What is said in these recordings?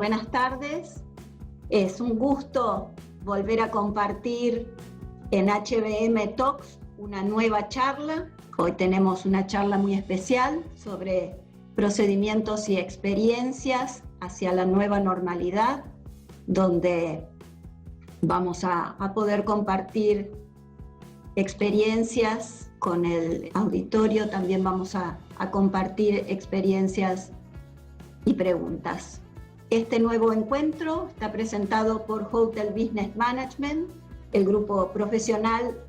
buenas tardes. Es un gusto volver a compartir en HBM Talks una nueva charla. Hoy tenemos una charla muy especial sobre procedimientos y experiencias hacia la nueva normalidad, donde vamos a poder compartir experiencias con el auditorio. También vamos a compartir experiencias y preguntas. Este nuevo encuentro está presentado por Hotel Business Management, el grupo profesional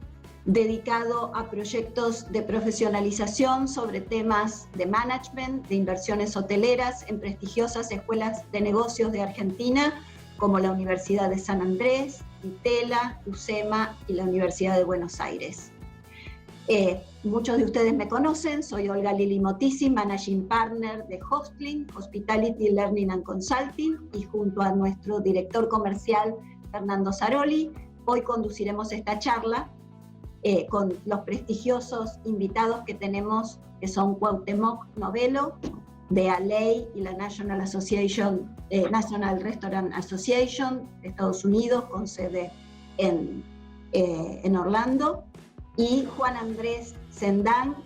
dedicado a proyectos de profesionalización sobre temas de management, de inversiones hoteleras en prestigiosas escuelas de negocios de Argentina, como la Universidad de San Andrés, ITELA, UCEMA y la Universidad de Buenos Aires. Muchos de ustedes me conocen, soy Olga Lili Motisi, Managing Partner de Hostling, Hospitality Learning and Consulting, y junto a nuestro director comercial, Fernando Zaroli, hoy conduciremos esta charla con los prestigiosos invitados que tenemos, que son Cuauhtémoc Novello, de ALEI y la National Restaurant Association de Estados Unidos, con sede en Orlando, y Juan Andrés Sendán,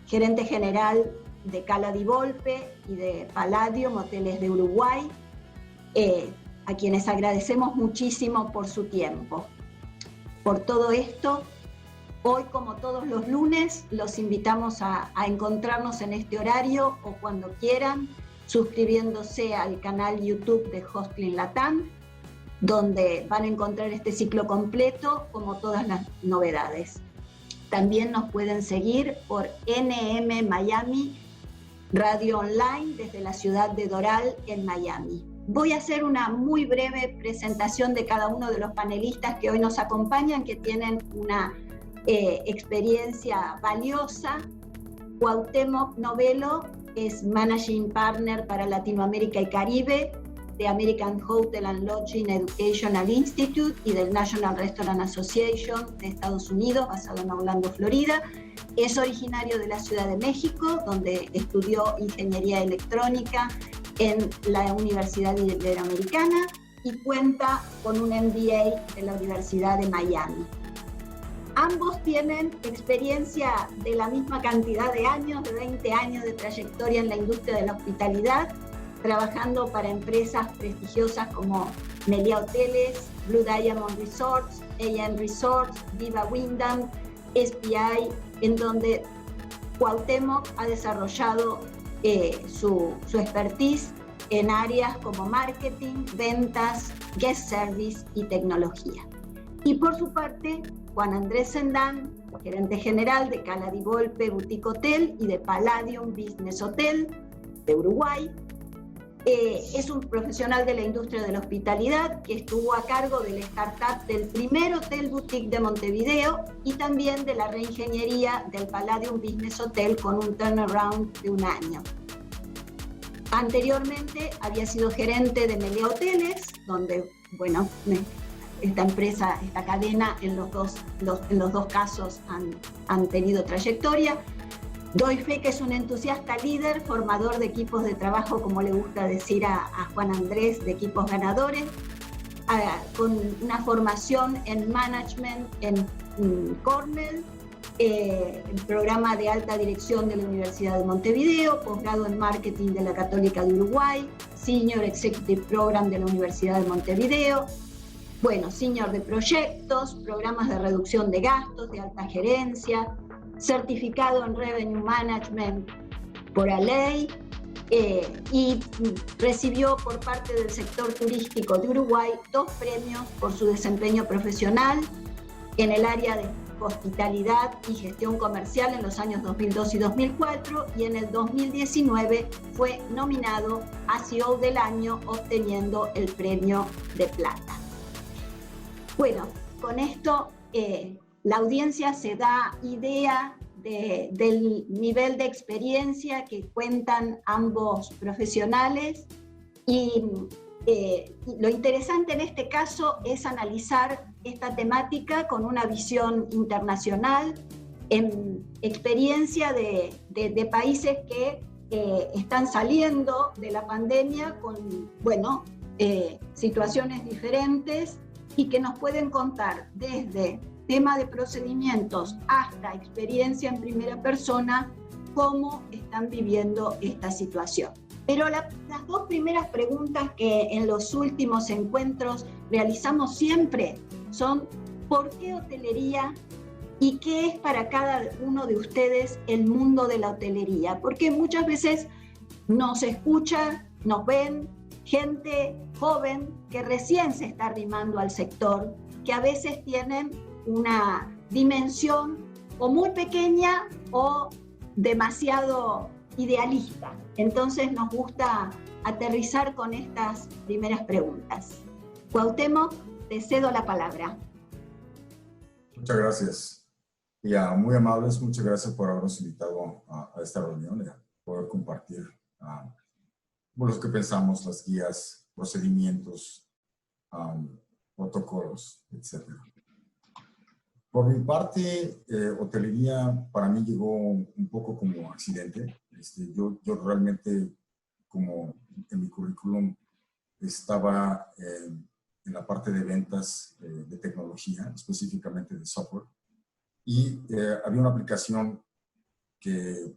gerente general de Cala di Volpe y de Palladium Hoteles de Uruguay, a quienes agradecemos muchísimo por su tiempo. Por todo esto, hoy, como todos los lunes, los invitamos a encontrarnos en este horario o cuando quieran, suscribiéndose al canal YouTube de Hostling Latam, donde van a encontrar este ciclo completo, como todas las novedades. También nos pueden seguir por NM Miami, radio online desde la ciudad de Doral, en Miami. Voy a hacer una muy breve presentación de cada uno de los panelistas que hoy nos acompañan, que tienen una experiencia valiosa. Cuauhtémoc Novello es Managing Partner para Latinoamérica y Caribe de American Hotel and Lodging Educational Institute y del National Restaurant Association de Estados Unidos, basado en Orlando, Florida. Es originario de la Ciudad de México, donde estudió Ingeniería Electrónica en la Universidad Iberoamericana y cuenta con un MBA de la Universidad de Miami. Ambos tienen experiencia de la misma cantidad de años, de 20 años de trayectoria en la industria de la hospitalidad, trabajando para empresas prestigiosas como Meliá Hoteles, Blue Diamond Resorts, AM Resorts, Viva Wyndham, SPI, en donde Cuauhtémoc ha desarrollado su expertise en áreas como marketing, ventas, guest service y tecnología. Y por su parte, Juan Andrés Sendán, gerente general de Cala di Volpe Boutique Hotel y de Palladium Business Hotel de Uruguay, es un profesional de la industria de la hospitalidad que estuvo a cargo del startup del primer hotel boutique de Montevideo y también de la reingeniería del Palladium Business Hotel con un turnaround de 1 año. Anteriormente había sido gerente de Meliá Hoteles, donde, bueno, esta empresa, esta cadena, en los dos casos han tenido trayectoria. Doy fe que es un entusiasta líder, formador de equipos de trabajo, como le gusta decir a Juan Andrés, de equipos ganadores, con una formación en management en Cornell, el programa de alta dirección de la Universidad de Montevideo, posgrado en marketing de la Católica de Uruguay, Senior Executive Program de la Universidad de Montevideo, bueno, Senior de proyectos, programas de reducción de gastos, de alta gerencia, certificado en Revenue Management por ALEI, y recibió por parte del sector turístico de Uruguay 2 premios por su desempeño profesional en el área de hospitalidad y gestión comercial en los años 2002 y 2004, y en el 2019 fue nominado a CEO del año, obteniendo el premio de plata. Bueno, con esto la audiencia se da idea del nivel de experiencia que cuentan ambos profesionales, y lo interesante en este caso es analizar esta temática con una visión internacional, en experiencia de países que están saliendo de la pandemia con, bueno, situaciones diferentes y que nos pueden contar desde tema de procedimientos hasta experiencia en primera persona cómo están viviendo esta situación. Pero las dos primeras preguntas que en los últimos encuentros realizamos siempre son ¿por qué hotelería? ¿Y qué es para cada uno de ustedes el mundo de la hotelería? Porque muchas veces nos escucha, nos ven gente joven que recién se está arrimando al sector, que a veces tienen una dimensión o muy pequeña o demasiado idealista. Entonces nos gusta aterrizar con estas primeras preguntas. Cuauhtémoc, te cedo la palabra. Muchas gracias. Muy amables, muchas gracias por habernos invitado a esta reunión y a poder compartir los que pensamos, las guías, procedimientos, protocolos, etc. Por mi parte, hotelería para mí llegó un poco como accidente. Yo realmente, como en mi currículum, estaba en la parte de ventas de tecnología, específicamente de software. Y había una aplicación que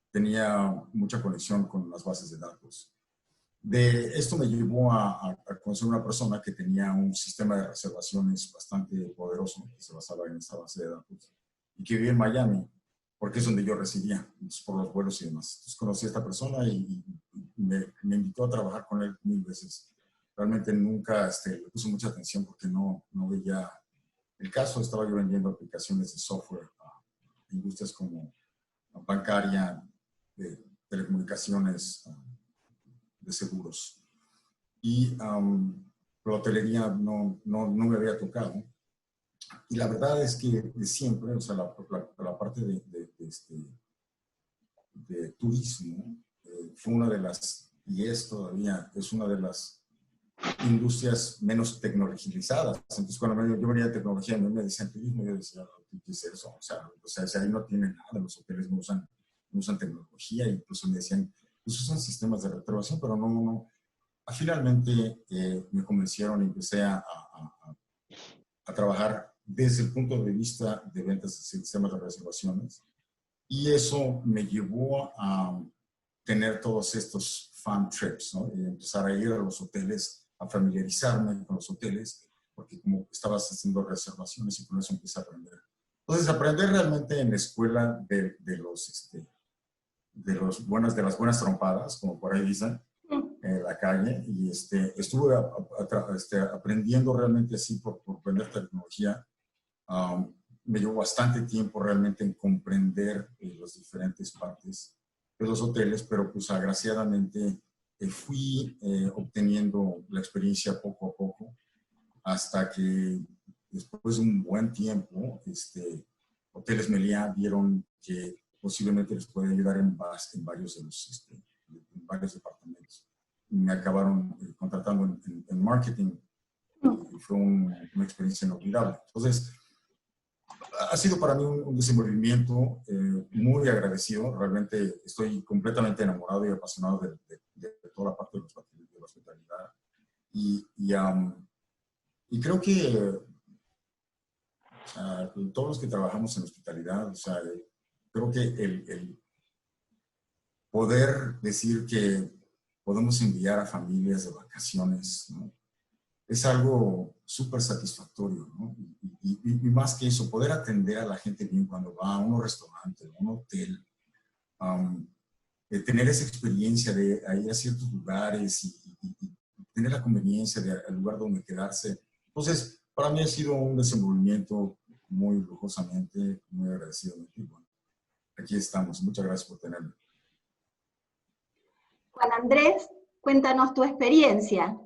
tenía mucha conexión con las bases de datos. Esto me llevó a conocer una persona que tenía un sistema de reservaciones bastante poderoso, que se basaba en esta base de datos, y que vivía en Miami, porque es donde yo residía, por los vuelos y demás. Entonces conocí a esta persona y me invitó a trabajar con él 1000 veces. Realmente nunca le puse mucha atención porque no veía el caso. Estaba yo vendiendo aplicaciones de software a industrias como bancaria, de telecomunicaciones, de seguros. Y la hotelería no me había tocado. Y la verdad es que de siempre, o sea, la parte de turismo fue una de las, y todavía es una de las industrias menos tecnologizadas. Entonces, cuando yo venía de tecnología, me decían turismo, yo decía, ¿qué es eso? O sea, si ahí no tienen nada, los hoteles no usan tecnología, incluso me decían, pues usan sistemas de reservación, pero no. Finalmente me convencieron y empecé a trabajar desde el punto de vista de ventas de sistemas de reservaciones, y eso me llevó a tener todos estos fan trips, ¿no? Y empezar a ir a los hoteles, a familiarizarme con los hoteles, porque como estabas haciendo reservaciones y con eso empecé a aprender. Entonces, aprender realmente en la escuela de las buenas trompadas, como por ahí dicen, en la calle, y estuve aprendiendo realmente así por aprender tecnología. Me llevó bastante tiempo realmente en comprender las diferentes partes de los hoteles, pero pues agraciadamente fui obteniendo la experiencia poco a poco, hasta que después de un buen tiempo, Hoteles Meliá vieron que posiblemente les puede ayudar en varios en varios departamentos. Me acabaron contratando en marketing, y fue una experiencia inolvidable. Entonces, ha sido para mí un desenvolvimiento muy agradecido. Realmente estoy completamente enamorado y apasionado de toda la parte de la hospitalidad. Y creo que todos los que trabajamos en hospitalidad, o sea, creo que el poder decir que podemos enviar a familias de vacaciones, ¿no? Es algo súper satisfactorio, ¿no? Y más que eso, poder atender a la gente bien cuando va a un restaurante, a un hotel, tener esa experiencia de ir a ciertos lugares y tener la conveniencia del lugar donde quedarse. Entonces, para mí ha sido un desenvolvimiento muy lujosamente, muy agradecidamente. Y bueno, aquí estamos. Muchas gracias por tenerme. Juan Andrés, cuéntanos tu experiencia.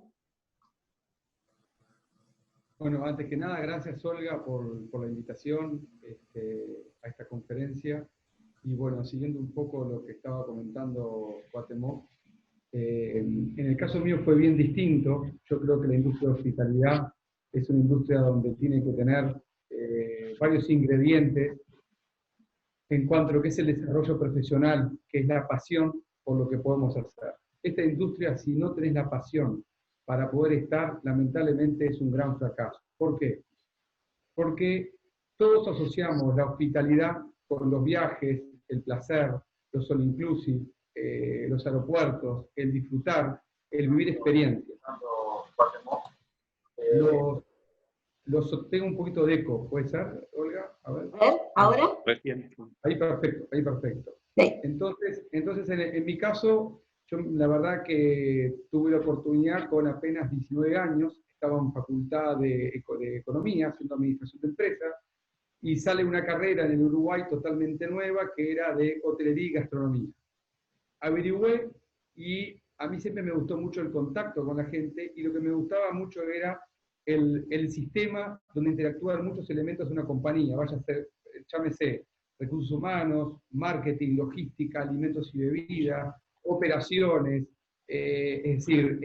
Bueno, antes que nada, gracias Olga por la invitación a esta conferencia. Y bueno, siguiendo un poco lo que estaba comentando Cuauhtémoc, en el caso mío fue bien distinto. Yo creo que la industria de hospitalidad es una industria donde tiene que tener varios ingredientes en cuanto a lo que es el desarrollo profesional, que es la pasión por lo que podemos hacer. Esta industria, si no tenés la pasión para poder estar, lamentablemente es un gran fracaso. ¿Por qué? Porque todos asociamos la hospitalidad con los viajes, el placer, los all inclusive, los aeropuertos, el disfrutar, el vivir experiencias. Tengo un poquito de eco, ¿puede ser, Olga? A ver, ¿ahora? Ahí perfecto, ahí perfecto. Sí. Entonces en mi caso, yo la verdad que tuve la oportunidad con apenas 19 años, estaba en facultad de Economía, haciendo Administración de Empresas, y sale una carrera en el Uruguay totalmente nueva, que era de Hotelería y Gastronomía. Averigüé, y a mí siempre me gustó mucho el contacto con la gente, y lo que me gustaba mucho era el sistema donde interactúan muchos elementos de una compañía, vaya a ser, llámese, recursos humanos, marketing, logística, alimentos y bebidas, operaciones, es decir,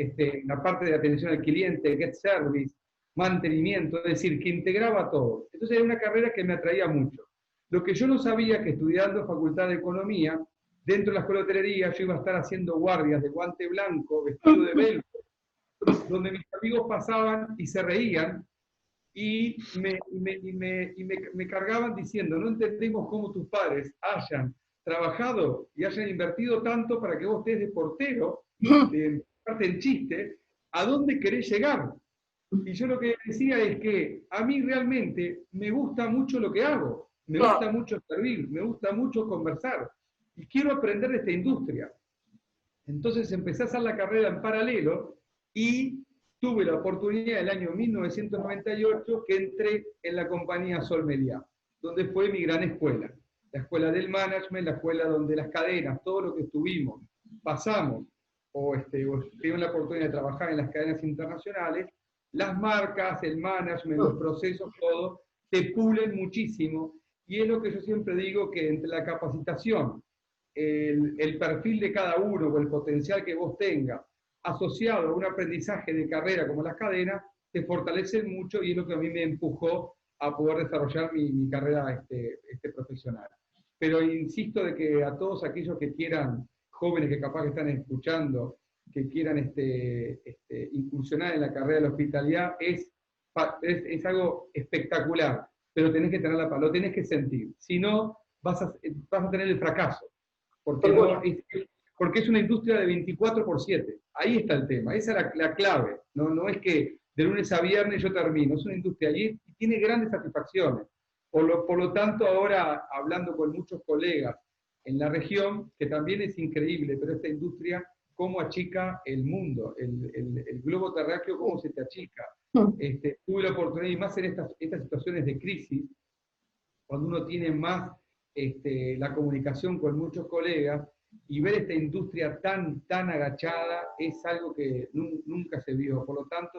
la parte de atención al cliente, get service, mantenimiento, es decir, que integraba todo. Entonces era una carrera que me atraía mucho. Lo que yo no sabía que estudiando Facultad de Economía, dentro de la Escuela de Hotelería, yo iba a estar haciendo guardias de guante blanco, vestido de velcro, donde mis amigos pasaban y se reían, y me cargaban diciendo, no entendemos cómo tus padres hayan trabajado y hayan invertido tanto para que vos estés de portero, de parte en chiste, ¿a dónde querés llegar? Y yo lo que decía es que a mí realmente me gusta mucho lo que hago, me gusta mucho servir, me gusta mucho conversar, y quiero aprender de esta industria. Entonces empecé a hacer la carrera en paralelo, y tuve la oportunidad el año 1998 que entré en la compañía Sol Meliá, donde fue mi gran escuela. La escuela del management, la escuela donde las cadenas, todo lo que estuvimos, pasamos, o tuvimos la oportunidad de trabajar en las cadenas internacionales, las marcas, el management, los procesos, todo, te pulen muchísimo, y es lo que yo siempre digo, que entre la capacitación, el perfil de cada uno o el potencial que vos tengas, asociado a un aprendizaje de carrera como las cadenas, te fortalece mucho, y es lo que a mí me empujó a poder desarrollar mi carrera profesional. Pero insisto de que a todos aquellos que quieran, jóvenes que capaz que están escuchando, que quieran incursionar en la carrera de la hospitalidad, es algo espectacular, pero tenés que tener lo tenés que sentir, si no vas a tener el fracaso, porque es una industria de 24/7. Ahí está el tema, esa es la clave. No es que de lunes a viernes yo termino, es una industria y tiene grandes satisfacciones. Por lo tanto, ahora hablando con muchos colegas en la región, que también es increíble, pero esta industria, cómo achica el mundo, el globo terráqueo, cómo se te achica. Tuve la oportunidad, y más en estas situaciones de crisis, cuando uno tiene más la comunicación con muchos colegas, y ver esta industria tan agachada es algo que nunca se vio. Por lo tanto,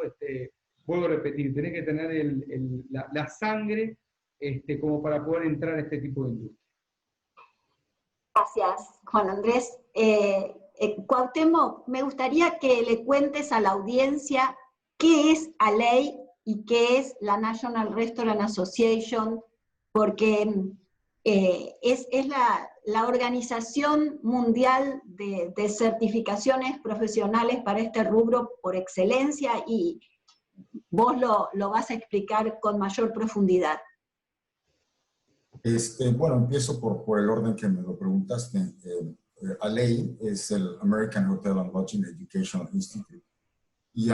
vuelvo a repetir, tenés que tener la sangre como para poder entrar a este tipo de industria. Gracias, Juan Andrés. Cuauhtémoc, me gustaría que le cuentes a la audiencia qué es ALEI y qué es la National Restaurant Association, porque es la organización mundial de certificaciones profesionales para este rubro por excelencia, y vos lo vas a explicar con mayor profundidad. Bueno, empiezo por el orden que me lo preguntaste. ALEI es el American Hotel and Lodging Educational Institute, y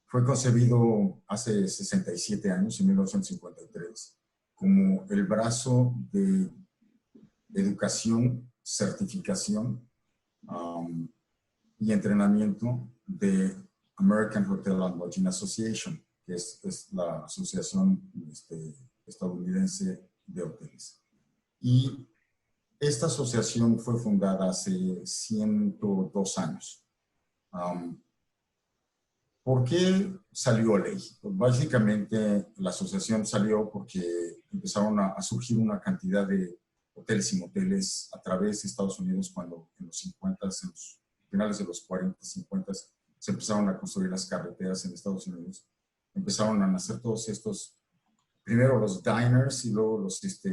fue concebido hace 67 años, en 1953, como el brazo de educación, certificación y entrenamiento de American Hotel and Lodging Association, que es la asociación estadounidense de hoteles. Y esta asociación fue fundada hace 102 años. ¿Por qué salió ALEI? Pues básicamente la asociación salió porque empezaron a surgir una cantidad de hoteles y moteles a través de Estados Unidos, cuando en los 50, en los finales de los 40, 50, se empezaron a construir las carreteras en Estados Unidos. Empezaron a nacer todos estos primero los diners y luego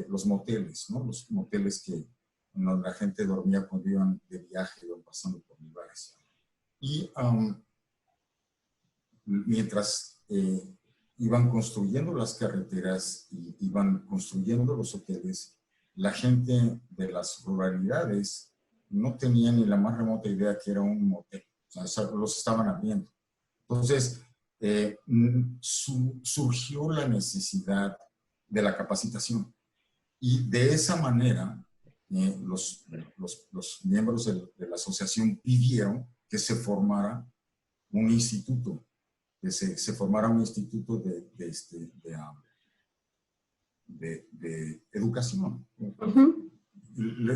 los moteles, ¿no? Los moteles que en donde la gente dormía cuando iban de viaje, iban pasando por lugares. Y mientras iban construyendo las carreteras y iban construyendo los hoteles, la gente de las ruralidades no tenía ni la más remota idea que era un motel. O sea, los estaban abriendo. Entonces, surgió la necesidad de la capacitación. Y de esa manera, los miembros de la asociación pidieron que se formara un instituto, que se formara un instituto de educación.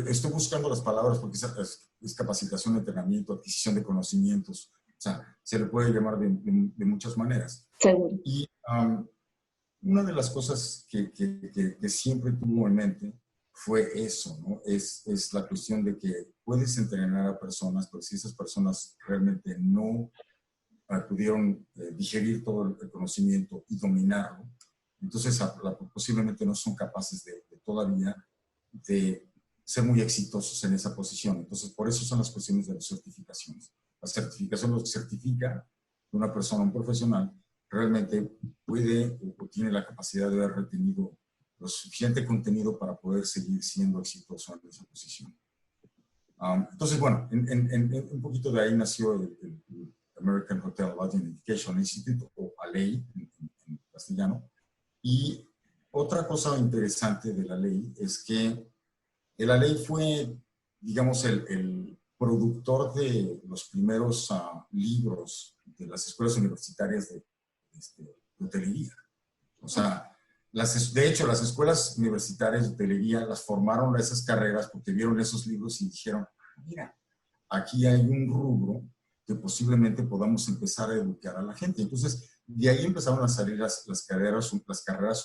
Estoy buscando las palabras porque es capacitación, entrenamiento, adquisición de conocimientos. O sea, se le puede llamar de muchas maneras. Seguro. Y una de las cosas que siempre tuvo en mente fue eso, ¿no? Es la cuestión de que puedes entrenar a personas, pero si esas personas realmente no pudieron digerir todo el conocimiento y dominarlo, entonces posiblemente no son capaces todavía de ser muy exitosos en esa posición. Entonces, por eso son las cuestiones de las certificaciones. La certificación lo certifica que una persona, un profesional, realmente puede o tiene la capacidad de haber retenido lo suficiente contenido para poder seguir siendo exitoso en esa posición. Entonces, bueno, un poquito de ahí nació el American Hotel Lodging Education Institute, o ALEI en castellano. Y otra cosa interesante de la ley es que la ley fue, digamos, el productor de los primeros libros de las escuelas universitarias de hotelería. O sea, de hecho, las escuelas universitarias de hotelería las formaron a esas carreras porque vieron esos libros y dijeron, mira, aquí hay un rubro que posiblemente podamos empezar a educar a la gente. Entonces, de ahí empezaron a salir las carreras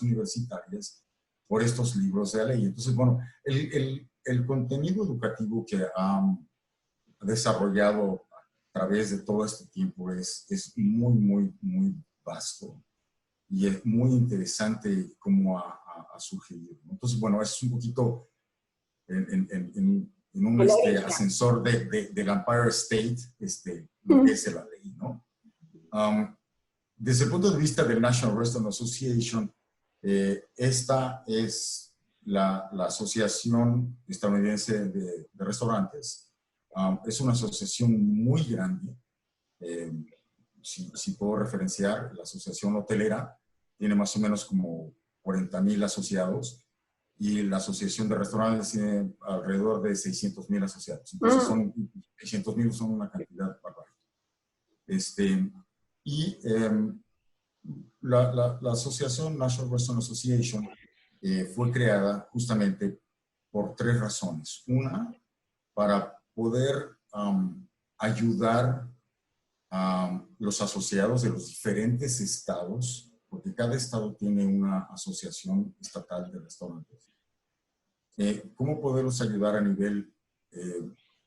universitarias por estos libros de la ley. Entonces, bueno, el contenido educativo que ha desarrollado a través de todo este tiempo es muy, muy, muy vasto y es muy interesante cómo ha surgido. Entonces, bueno, es un poquito en un ascensor del Empire State, lo que es la ley, ¿no? Desde el punto de vista del National Restaurant Association, esta es la Asociación Estadounidense de Restaurantes. Es una asociación muy grande. Si puedo referenciar, la asociación hotelera tiene más o menos como 40,000 asociados y la asociación de restaurantes tiene alrededor de 600,000 asociados. Entonces, 600,000 son una cantidad bárbara. La asociación National Restaurant Association fue creada justamente por 3 razones. Una, para poder ayudar a los asociados de los diferentes estados, porque cada estado tiene una asociación estatal de restaurantes. ¿Cómo poderlos ayudar a nivel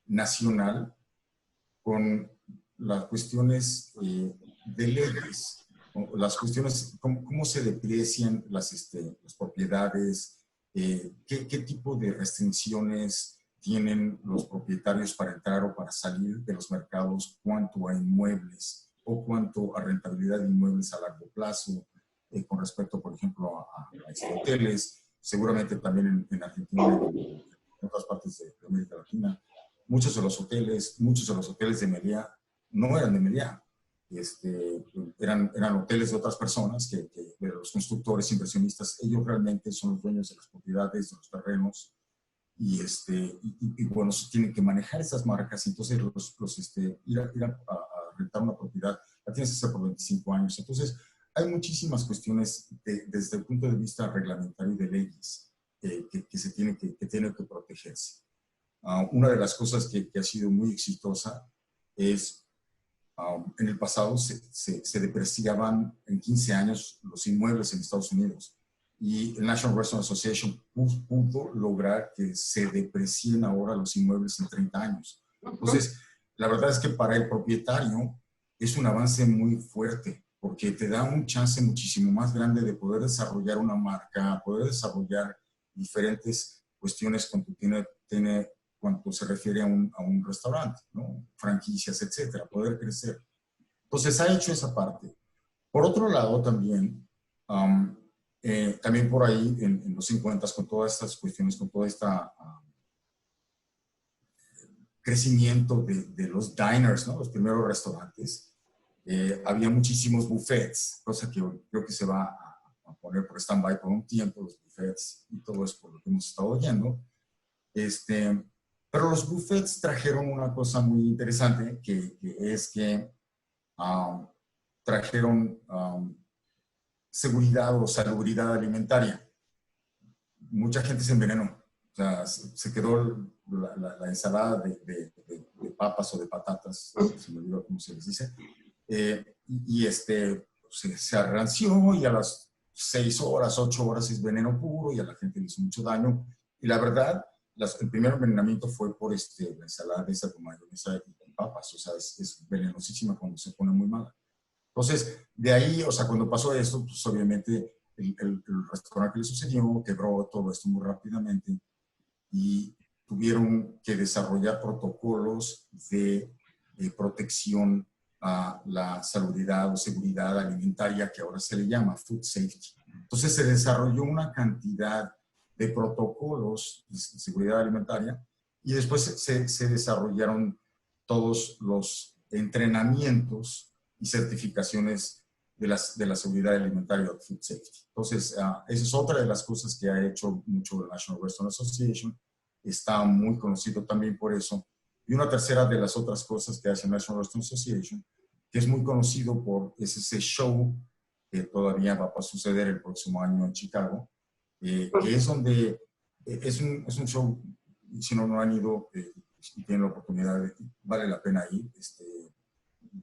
nacional con las cuestiones de leyes? Las cuestiones, cómo se deprecian las propiedades, qué tipo de restricciones tienen los propietarios para entrar o para salir de los mercados, cuánto a inmuebles o cuánto a rentabilidad de inmuebles a largo plazo, con respecto, por ejemplo, a hoteles, seguramente también en Argentina y en otras partes de América Latina. Muchos de los hoteles de Meliá no eran de Meliá. Eran hoteles de otras personas, de los constructores, inversionistas. Ellos realmente son los dueños de las propiedades, de los terrenos, y bueno, tienen que manejar esas marcas. Entonces, ir a rentar una propiedad la tienes que hacer por 25 años. Entonces, hay muchísimas cuestiones desde el punto de vista reglamentario y de leyes que tienen que protegerse. Una de las cosas que ha sido muy exitosa es en el pasado se depreciaban en 15 años los inmuebles en Estados Unidos y el National Restaurant Association pudo lograr que se deprecien ahora los inmuebles en 30 años. Entonces, la verdad es que para el propietario es un avance muy fuerte porque te da un chance muchísimo más grande de poder desarrollar una marca, poder desarrollar diferentes cuestiones cuando se refiere a un restaurante, ¿no? Franquicias, etcétera, poder crecer. Entonces ha hecho esa parte. Por otro lado también, también por ahí en los 50 con todas estas cuestiones, con todo este crecimiento de los diners, ¿no? Los primeros restaurantes, había muchísimos buffets, cosa que creo que se va a poner por stand-by por un tiempo, los buffets y todo eso por lo que hemos estado oyendo. Pero los buffets trajeron una cosa muy interesante, que es que trajeron seguridad o salubridad alimentaria. Mucha gente se envenenó. O sea, se quedó la ensalada de papas o de patatas, se me olvidó cómo se les dice, se arranció y a las 6 horas, 8 horas es veneno puro y a la gente le hizo mucho daño. Y la verdad, el primer envenenamiento fue por la ensalada de esa con mayonesa y papas. O sea, es venenosísima cuando se pone muy mala. Entonces, de ahí, o sea, cuando pasó esto, pues obviamente el restaurante que le sucedió quebró todo esto muy rápidamente y tuvieron que desarrollar protocolos de protección a la salubridad o seguridad alimentaria, que ahora se le llama food safety. Entonces se desarrolló una cantidad de protocolos de seguridad alimentaria y después se desarrollaron todos los entrenamientos y certificaciones de la seguridad alimentaria o food safety. Entonces, esa es otra de las cosas que ha hecho mucho la National Restaurant Association. Está muy conocido también por eso. Y una tercera de las otras cosas que hace National Restaurant Association, que es muy conocido por ese show que todavía va a suceder el próximo año en Chicago, que es donde es un show, si no han ido y tienen la oportunidad, vale la pena ir.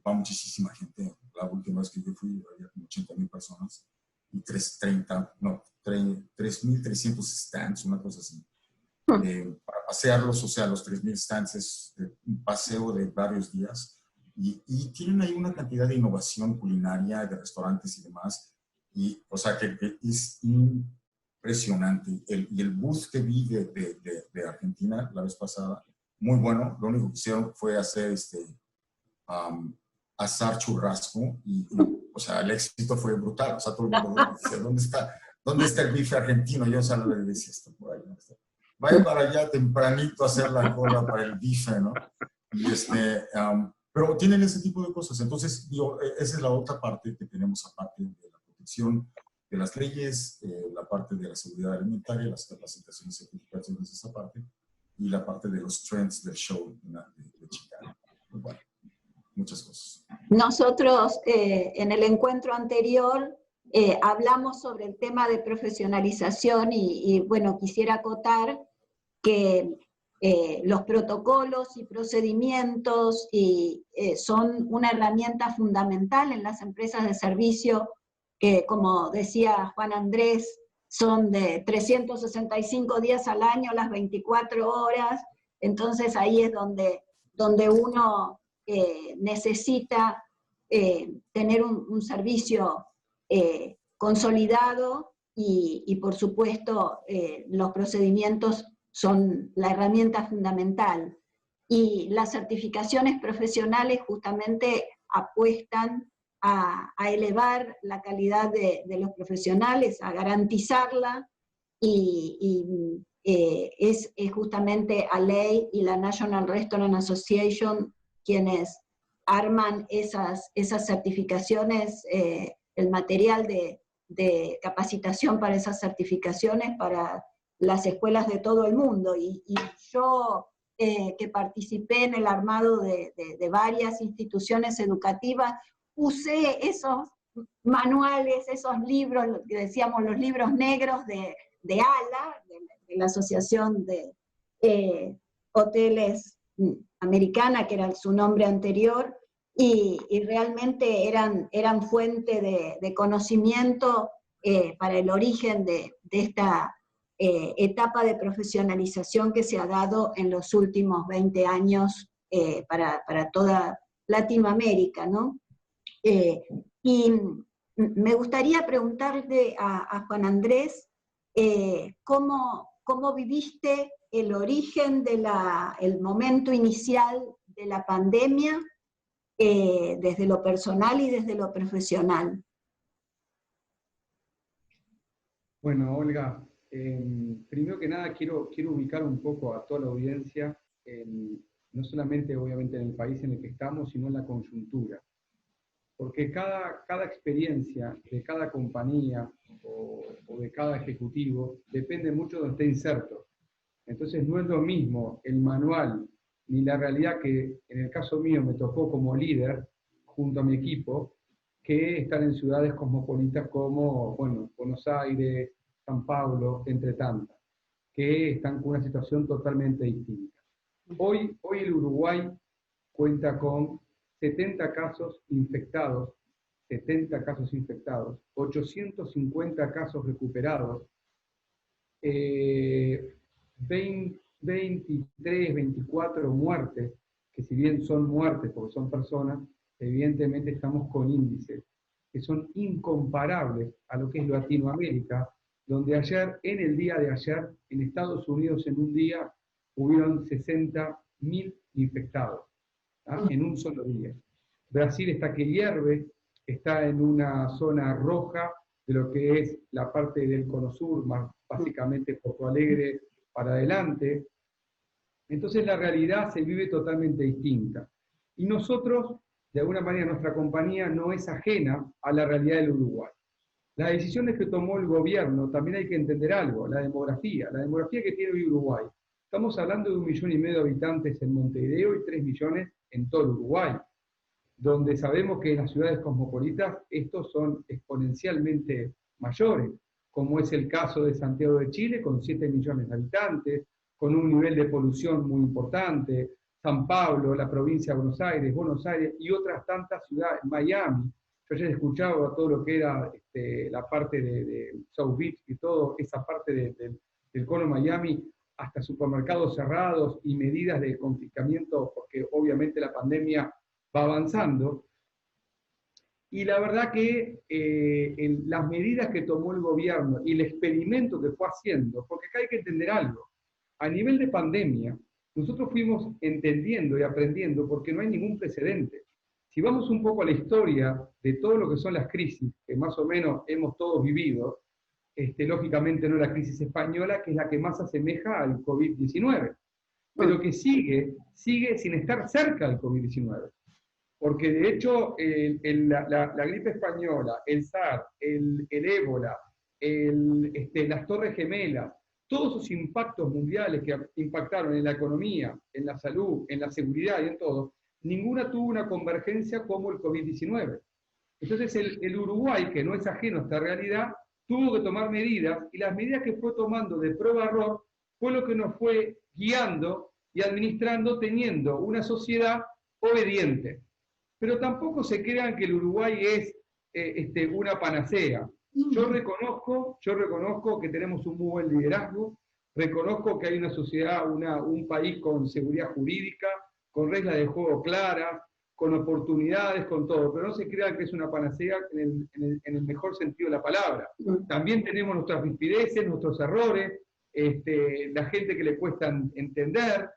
Va muchísima gente. La última vez que yo fui había como 80,000 personas y 3,300 stands, una cosa así. Para pasearlos, o sea, los 3,000 stands es un paseo de varios días y tienen ahí una cantidad de innovación culinaria, de restaurantes y demás, y o sea que es impresionante. Y el booth que vi de Argentina la vez pasada, muy bueno. Lo único que hicieron fue hacer asar churrasco y o sea, el éxito fue brutal. O sea, todo el mundo dice, ¿dónde está el bife argentino? Yo, o sea, le decía esto por ahí, ¿no? Vaya para allá tempranito a hacer la cola para el bife, ¿no? Y pero tienen ese tipo de cosas. Entonces, esa es la otra parte que tenemos, aparte de la protección de las leyes, la parte de la seguridad alimentaria, las capacitaciones y certificaciones, esa parte, y la parte de los trends del show de Chicago. Bueno, muchas cosas. Nosotros en el encuentro anterior hablamos sobre el tema de profesionalización y bueno, quisiera acotar que los protocolos y procedimientos son una herramienta fundamental en las empresas de servicio que, como decía Juan Andrés, son de 365 días al año, las 24 horas. Entonces ahí es donde uno necesita tener un servicio consolidado y por supuesto los procedimientos son la herramienta fundamental. Y las certificaciones profesionales justamente apuestan a elevar la calidad de los profesionales, a garantizarla, y es justamente ALEI y la National Restaurant Association quienes arman esas certificaciones, el material de capacitación para esas certificaciones para las escuelas de todo el mundo. Y yo, que participé en el armado de varias instituciones educativas, usé esos manuales, esos libros, lo que decíamos, los libros negros de ALA, de la Asociación de Hoteles Americana, que era su nombre anterior, y realmente eran fuente de conocimiento para el origen de esta etapa de profesionalización que se ha dado en los últimos 20 años para toda Latinoamérica, ¿no? Y me gustaría preguntarle a Juan Andrés, ¿cómo viviste el origen el momento inicial de la pandemia, desde lo personal y desde lo profesional? Bueno, Olga, primero que nada quiero ubicar un poco a toda la audiencia, no solamente obviamente en el país en el que estamos, sino en la coyuntura. Porque cada experiencia de cada compañía o de cada ejecutivo depende mucho de donde esté inserto. Entonces no es lo mismo el manual ni la realidad que en el caso mío me tocó como líder junto a mi equipo, que estar en ciudades cosmopolitas como, bueno, Buenos Aires, San Pablo, entre tantas, que están con una situación totalmente distinta. Hoy el Uruguay cuenta con 70 casos infectados, 850 casos recuperados, 23, 24 muertes, que si bien son muertes porque son personas, evidentemente estamos con índices que son incomparables a lo que es Latinoamérica, donde ayer, en el día de ayer, en Estados Unidos en un día hubieron 60.000 infectados, ¿ah? En un solo día. Brasil está que hierve, está en una zona roja de lo que es la parte del Cono Sur, más básicamente Porto Alegre para adelante. Entonces la realidad se vive totalmente distinta. Y nosotros, de alguna manera, nuestra compañía no es ajena a la realidad del Uruguay. Las decisiones que tomó el gobierno, también hay que entender algo, la demografía que tiene hoy Uruguay. Estamos hablando de 1,5 millones de habitantes en Montevideo y 3 millones en todo Uruguay, donde sabemos que en las ciudades cosmopolitas estos son exponencialmente mayores, como es el caso de Santiago de Chile, con 7 millones de habitantes, con un nivel de polución muy importante, San Pablo, la provincia de Buenos Aires y otras tantas ciudades, Miami. Yo ayer escuchaba todo lo que era la parte de South Beach y toda esa parte del cono Miami, hasta supermercados cerrados y medidas de confinamiento, porque obviamente la pandemia va avanzando. Y la verdad que las medidas que tomó el gobierno y el experimento que fue haciendo, porque acá hay que entender algo, a nivel de pandemia, nosotros fuimos entendiendo y aprendiendo porque no hay ningún precedente. Si vamos un poco a la historia de todo lo que son las crisis, que más o menos hemos todos vivido, lógicamente no la crisis española, que es la que más asemeja al COVID-19, pero que sigue sin estar cerca del COVID-19. Porque de hecho la gripe española, el SARS, el ébola, las Torres Gemelas, todos esos impactos mundiales que impactaron en la economía, en la salud, en la seguridad y en todo, ninguna tuvo una convergencia como el COVID-19. Entonces el Uruguay, que no es ajeno a esta realidad, tuvo que tomar medidas, y las medidas que fue tomando de prueba-error fue lo que nos fue guiando y administrando, teniendo una sociedad obediente. Pero tampoco se crean que el Uruguay es una panacea. Yo reconozco que tenemos un muy buen liderazgo, reconozco que hay una sociedad, un país con seguridad jurídica, con reglas de juego claras, con oportunidades, con todo, pero no se crean que es una panacea en el mejor sentido de la palabra. También tenemos nuestras rispideces, nuestros errores, la gente que le cuesta entender,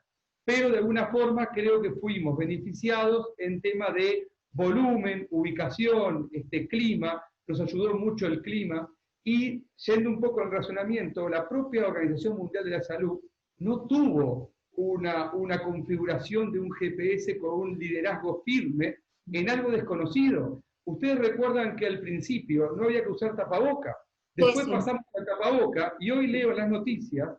pero de alguna forma creo que fuimos beneficiados en tema de volumen, ubicación, clima, nos ayudó mucho el clima, y yendo un poco al razonamiento, la propia Organización Mundial de la Salud no tuvo una configuración de un GPS con un liderazgo firme en algo desconocido. Ustedes recuerdan que al principio no había que usar tapaboca, después pasamos al tapaboca, y hoy leo en las noticias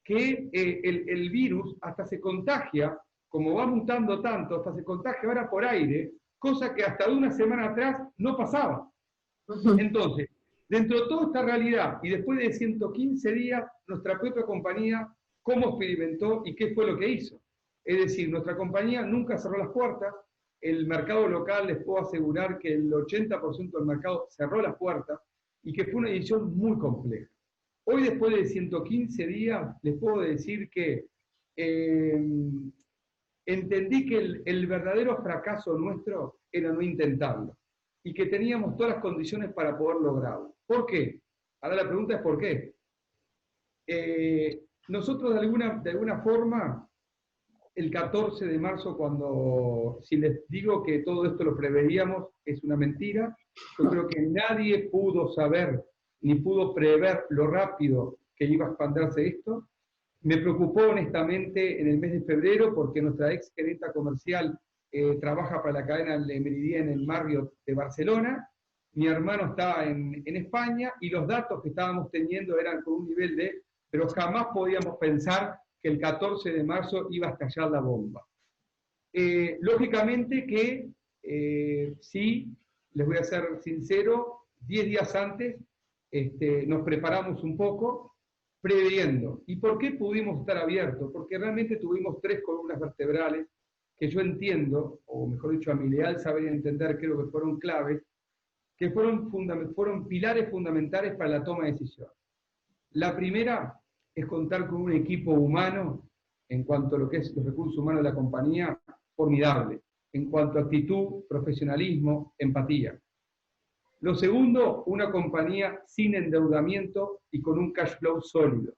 que el virus hasta se contagia, como va mutando tanto, hasta se contagia ahora por aire, cosa que hasta de una semana atrás no pasaba. Entonces, dentro de toda esta realidad, y después de 115 días, nuestra propia compañía, ¿cómo experimentó y qué fue lo que hizo? Es decir, nuestra compañía nunca cerró las puertas, el mercado local, les puedo asegurar que el 80% del mercado cerró las puertas, y que fue una decisión muy compleja. Hoy, después de 115 días, les puedo decir que entendí que el verdadero fracaso nuestro era no intentarlo. y que teníamos todas las condiciones para poder lograrlo. ¿Por qué? Ahora la pregunta es ¿por qué? Nosotros de alguna forma, el 14 de marzo, si les digo que todo esto lo preveíamos, es una mentira. Yo creo que nadie pudo saber ni pudo prever lo rápido que iba a expandirse esto. Me preocupó honestamente en el mes de febrero porque nuestra ex gerenta comercial trabaja para la cadena Le Meridien en el Marriott de Barcelona. Mi hermano estaba en España y los datos que estábamos teniendo eran con un nivel de... Pero jamás podíamos pensar que el 14 de marzo iba a estallar la bomba. Lógicamente que sí, les voy a ser sincero, 10 días antes nos preparamos un poco, previendo. ¿Y por qué pudimos estar abiertos? Porque realmente tuvimos 3 columnas vertebrales que yo entiendo, o mejor dicho, a mi leal saber y entender, creo que fueron claves, que fueron pilares fundamentales para la toma de decisiones. La primera es contar con un equipo humano, en cuanto a lo que es los recursos humanos de la compañía, formidable, en cuanto a actitud, profesionalismo, empatía. Lo segundo, una compañía sin endeudamiento y con un cash flow sólido.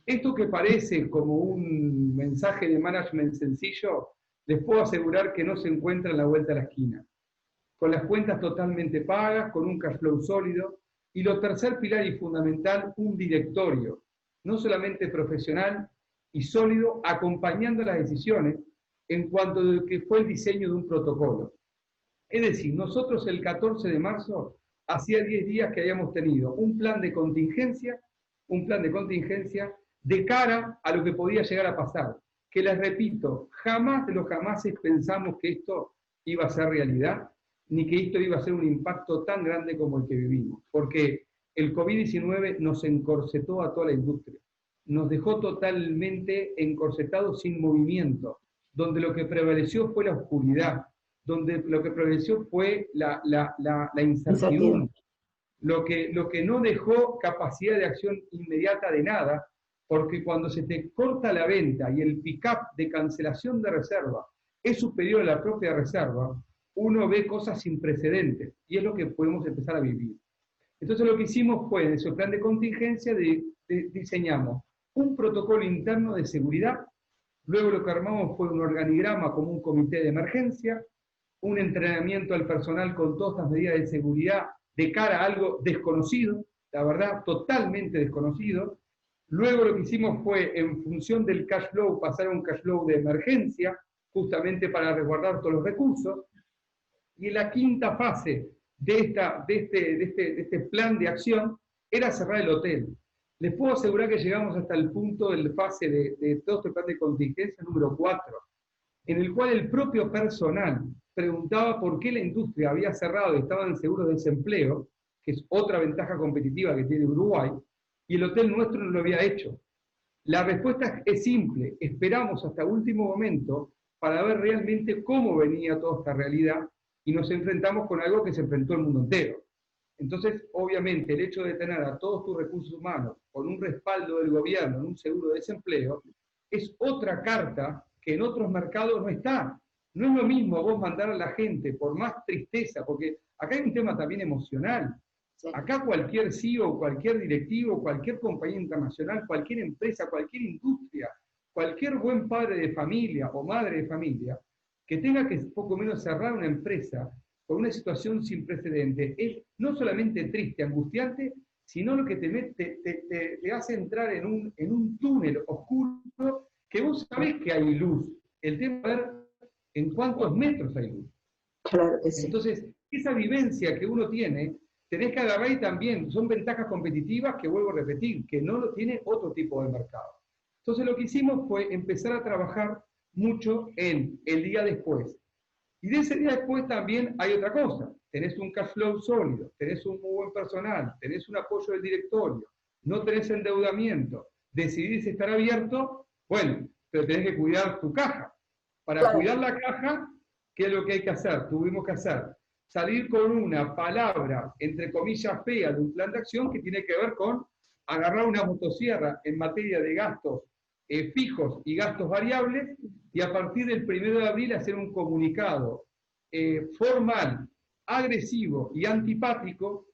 Esto que parece como un mensaje de management sencillo, les puedo asegurar que no se encuentra en la vuelta a la esquina. Con las cuentas totalmente pagas, con un cash flow sólido, y lo tercer pilar y fundamental, un directorio, no solamente profesional y sólido, acompañando las decisiones en cuanto a lo que fue el diseño de un protocolo. Es decir, nosotros el 14 de marzo, hacía 10 días que habíamos tenido un plan de contingencia de cara a lo que podía llegar a pasar. Que les repito, jamás de los jamases pensamos que esto iba a ser realidad, ni que esto iba a ser un impacto tan grande como el que vivimos. Porque el COVID-19 nos encorsetó a toda la industria. Nos dejó totalmente encorsetados sin movimiento, donde lo que prevaleció fue la oscuridad, donde lo que prevaleció fue la incertidumbre, lo que no dejó capacidad de acción inmediata de nada, porque cuando se te corta la venta y el pick-up de cancelación de reserva es superior a la propia reserva, uno ve cosas sin precedentes, y es lo que podemos empezar a vivir. Entonces lo que hicimos fue, en ese plan de contingencia, diseñamos un protocolo interno de seguridad, luego lo que armamos fue un organigrama como un comité de emergencia, un entrenamiento al personal con todas estas medidas de seguridad de cara a algo desconocido, la verdad, totalmente desconocido. Luego lo que hicimos fue, en función del cash flow, pasar a un cash flow de emergencia, justamente para resguardar todos los recursos. Y la quinta fase de este plan de acción era cerrar el hotel. Les puedo asegurar que llegamos hasta el punto de la fase de todo este plan de contingencia número 4, en el cual el propio personal preguntaba por qué la industria había cerrado y estaban seguros de desempleo, que es otra ventaja competitiva que tiene Uruguay, y el hotel nuestro no lo había hecho. La respuesta es simple: esperamos hasta último momento para ver realmente cómo venía toda esta realidad, y nos enfrentamos con algo que se enfrentó el mundo entero. Entonces, obviamente, el hecho de tener a todos tus recursos humanos con un respaldo del gobierno en un seguro de desempleo es otra carta que en otros mercados no está. No es lo mismo vos mandar a la gente, por más tristeza, porque acá hay un tema también emocional. Acá cualquier CEO, cualquier directivo, cualquier compañía internacional, cualquier empresa, cualquier industria, cualquier buen padre de familia o madre de familia que tenga que poco menos cerrar una empresa con una situación sin precedentes, es no solamente triste, angustiante, sino lo que te hace entrar en un túnel oscuro que vos sabés que hay luz. El tema es ver en cuántos metros hay luz. Claro que sí. Entonces, esa vivencia que uno tiene, tenés que agarrar, y también son ventajas competitivas que, vuelvo a repetir, que no lo tiene otro tipo de mercado. Entonces lo que hicimos fue empezar a trabajar mucho en el día después. Y de ese día después también hay otra cosa. Tenés un cash flow sólido, tenés un muy buen personal, tenés un apoyo del directorio, no tenés endeudamiento, decidís estar abierto, bueno, pero tenés que cuidar tu caja. Para cuidar la caja, ¿qué es lo que hay que hacer? Tuvimos que hacer salir con una palabra, entre comillas, fea de un plan de acción que tiene que ver con agarrar una motosierra en materia de gastos fijos y gastos variables, y a partir del 1 de abril hacer un comunicado formal agresivo y antipático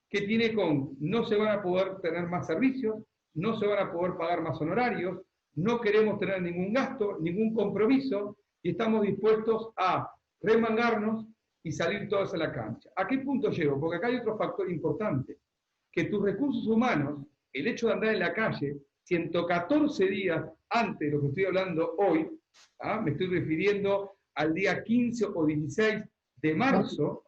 que tiene con no se van a poder tener más servicios, no se van a poder pagar más honorarios, no queremos tener ningún gasto, ningún compromiso, y estamos dispuestos a remangarnos y salir todos a la cancha. ¿A qué punto llego? Porque acá hay otro factor importante, que tus recursos humanos, el hecho de andar en la calle, 114 días antes de lo que estoy hablando hoy, me estoy refiriendo al día 15 o 16 de marzo,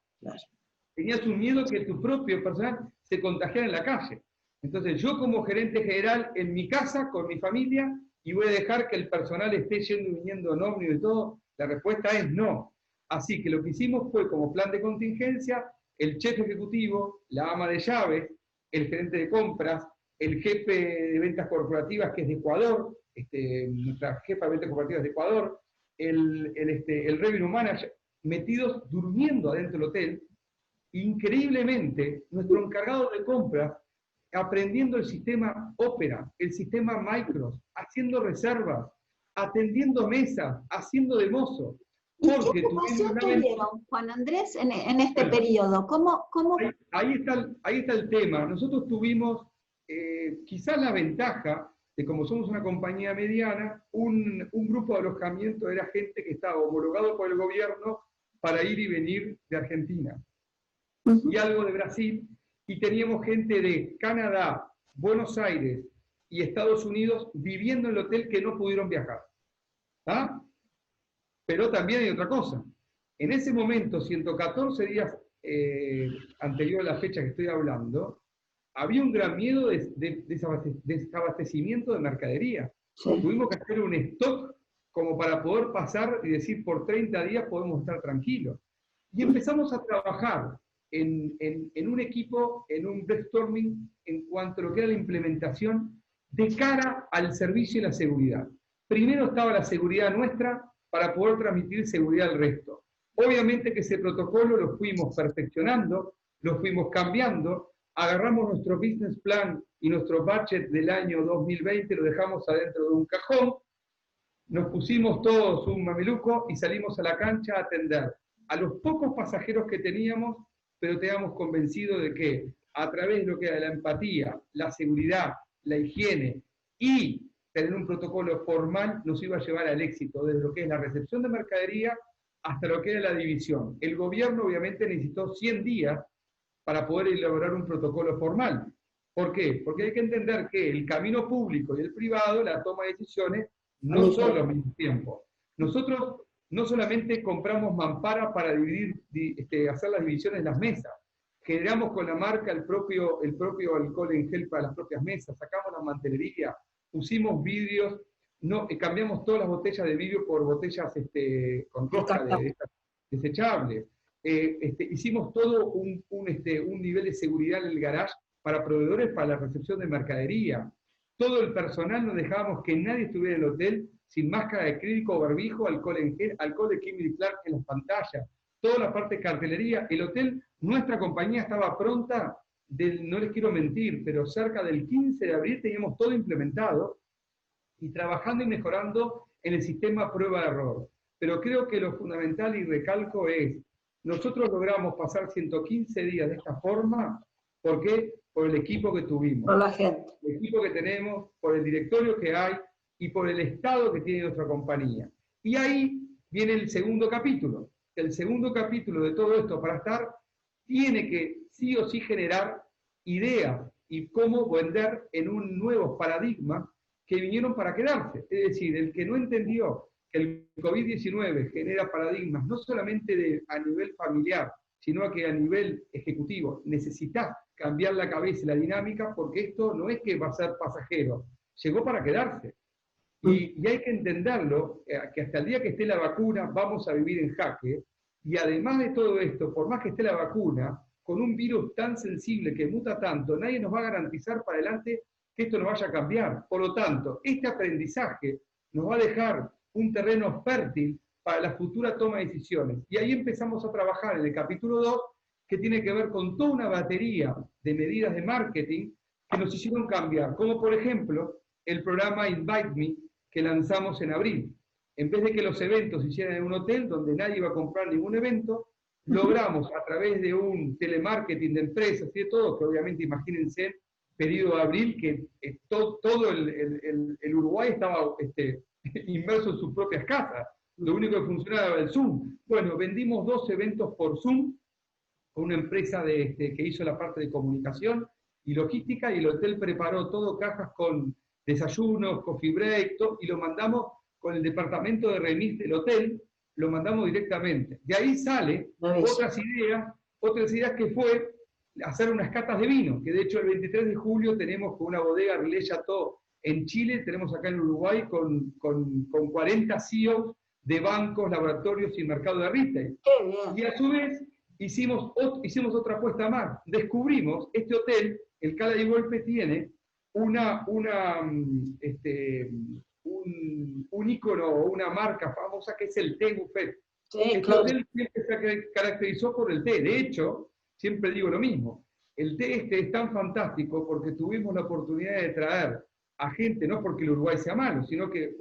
tenías un miedo que tu propio personal se contagiara en la calle. Entonces yo como gerente general en mi casa, con mi familia, y voy a dejar que el personal esté yendo y viniendo en ómnibus y todo, la respuesta es no. Así que lo que hicimos fue como plan de contingencia, el jefe ejecutivo, la ama de llaves, el gerente de compras, el jefe de ventas corporativas que es de Ecuador, nuestra jefa de ventas corporativas de Ecuador, el revenue manager, metidos durmiendo adentro del hotel. Increíblemente, nuestro encargado de compras, aprendiendo el sistema Opera, el sistema Micros, haciendo reservas, atendiendo mesas, haciendo de mozo. ¿Y qué ocupación tuvieron, Juan Andrés, en este periodo? ¿Cómo? Ahí está el tema. Nosotros tuvimos quizás la ventaja de, como somos una compañía mediana, un grupo de alojamiento era gente que estaba homologado por el gobierno para ir y venir de Argentina. Y algo de Brasil, y teníamos gente de Canadá, Buenos Aires y Estados Unidos viviendo en el hotel que no pudieron viajar. ¿Ah? Pero también hay otra cosa. En ese momento, 114 días anterior a la fecha que estoy hablando, había un gran miedo de desabastecimiento de mercadería. Sí. Tuvimos que hacer un stock como para poder pasar y decir por 30 días podemos estar tranquilos. Y empezamos a trabajar en un equipo, en un brainstorming en cuanto a lo que era la implementación de cara al servicio y la seguridad. Primero estaba la seguridad nuestra para poder transmitir seguridad al resto. Obviamente que ese protocolo lo fuimos perfeccionando, lo fuimos cambiando, agarramos nuestro business plan y nuestro budget del año 2020, lo dejamos adentro de un cajón, nos pusimos todos un mameluco y salimos a la cancha a atender a los pocos pasajeros que teníamos, pero teníamos convencido de que a través de lo que era la empatía, la seguridad, la higiene y tener un protocolo formal nos iba a llevar al éxito, desde lo que es la recepción de mercadería hasta lo que era la división. El gobierno obviamente necesitó 100 días para poder elaborar un protocolo formal. ¿Por qué? Porque hay que entender que el camino público y el privado, la toma de decisiones, no son los mismos tiempos. Nosotros no solamente compramos mampara para hacer las divisiones de las mesas, generamos con la marca el propio alcohol en gel para las propias mesas, sacamos la mantelería, pusimos vidrios, cambiamos todas las botellas de vidrio por botellas con rosca desechables. Hicimos todo un nivel de seguridad en el garage para proveedores para la recepción de mercadería. Todo el personal no dejábamos que nadie estuviera en el hotel sin máscara de acrílico, barbijo, alcohol en gel, alcohol de Kimberly Clark en las pantallas, toda la parte de cartelería. El hotel, nuestra compañía estaba pronta, no les quiero mentir, pero cerca del 15 de abril teníamos todo implementado y trabajando y mejorando en el sistema prueba-error. Pero creo que lo fundamental y recalco es, nosotros logramos pasar 115 días de esta forma, ¿por qué? Por el equipo que tuvimos. Por la gente. El equipo que tenemos, por el directorio que hay y por el estado que tiene nuestra compañía. Y ahí viene el segundo capítulo. El segundo capítulo de todo esto para estar tiene que sí o sí generar ideas y cómo vender en un nuevo paradigma que vinieron para quedarse. Es decir, el que no entendió que el COVID-19 genera paradigmas no solamente a nivel familiar, sino que a nivel ejecutivo necesitas cambiar la cabeza y la dinámica, porque esto no es que va a ser pasajero, llegó para quedarse. Y hay que entenderlo, que hasta el día que esté la vacuna vamos a vivir en jaque, y además de todo esto, por más que esté la vacuna, con un virus tan sensible que muta tanto, nadie nos va a garantizar para adelante que esto no vaya a cambiar. Por lo tanto, este aprendizaje nos va a dejar un terreno fértil para la futura toma de decisiones. Y ahí empezamos a trabajar en el capítulo 2, que tiene que ver con toda una batería de medidas de marketing que nos hicieron cambiar, como por ejemplo el programa Invite Me que lanzamos en abril. En vez de que los eventos se hicieran en un hotel donde nadie iba a comprar ningún evento, logramos a través de un telemarketing de empresas y de todo, que obviamente imagínense, periodo de abril, que todo el Uruguay estaba inmerso en sus propias casas. Lo único que funcionaba era el Zoom. Bueno, vendimos 2 eventos por Zoom con una empresa que hizo la parte de comunicación y logística, y el hotel preparó todo, cajas con desayunos, coffee break, todo, y lo mandamos con el departamento de remis del hotel, lo mandamos directamente. De ahí sale otras ideas que fue hacer unas catas de vino, que de hecho el 23 de julio tenemos con una bodega Relais Chateau en Chile, tenemos acá en Uruguay con 40 CEOs de bancos, laboratorios y mercado de retail. Y a su vez hicimos otra apuesta más. Descubrimos, este hotel, el Cala di Volpe, tiene un ícono o una marca famosa que es el té buffet. Sí, este claro. hotel siempre se caracterizó por el té. De hecho, siempre digo lo mismo, el té es tan fantástico porque tuvimos la oportunidad de traer a gente, no porque el Uruguay sea malo, sino que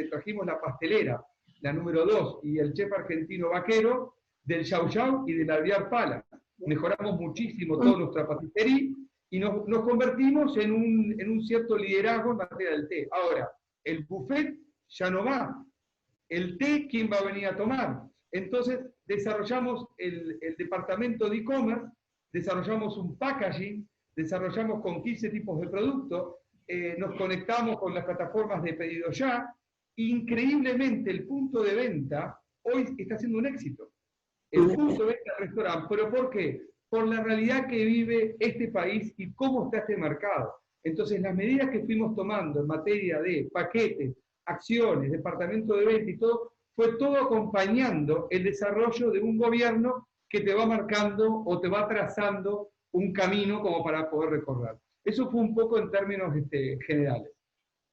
trajimos la pastelera, la número 2, y el chef argentino Vaquero, del Yao Yao y del Alvear Pala. Mejoramos muchísimo toda nuestra patistería y nos convertimos en un cierto liderazgo en materia del té. Ahora, el buffet ya no va. El té, ¿quién va a venir a tomar? Entonces, desarrollamos el departamento de e-commerce, desarrollamos un packaging, desarrollamos con 15 tipos de productos, nos conectamos con las plataformas de pedido ya. Increíblemente, el punto de venta hoy está siendo un éxito. El punto de venta del restaurante. ¿Pero por qué? Por la realidad que vive este país y cómo está este mercado. Entonces, las medidas que fuimos tomando en materia de paquetes, acciones, departamento de venta y todo, fue todo acompañando el desarrollo de un gobierno que te va marcando o te va trazando un camino como para poder recorrer. Eso fue un poco en términos generales.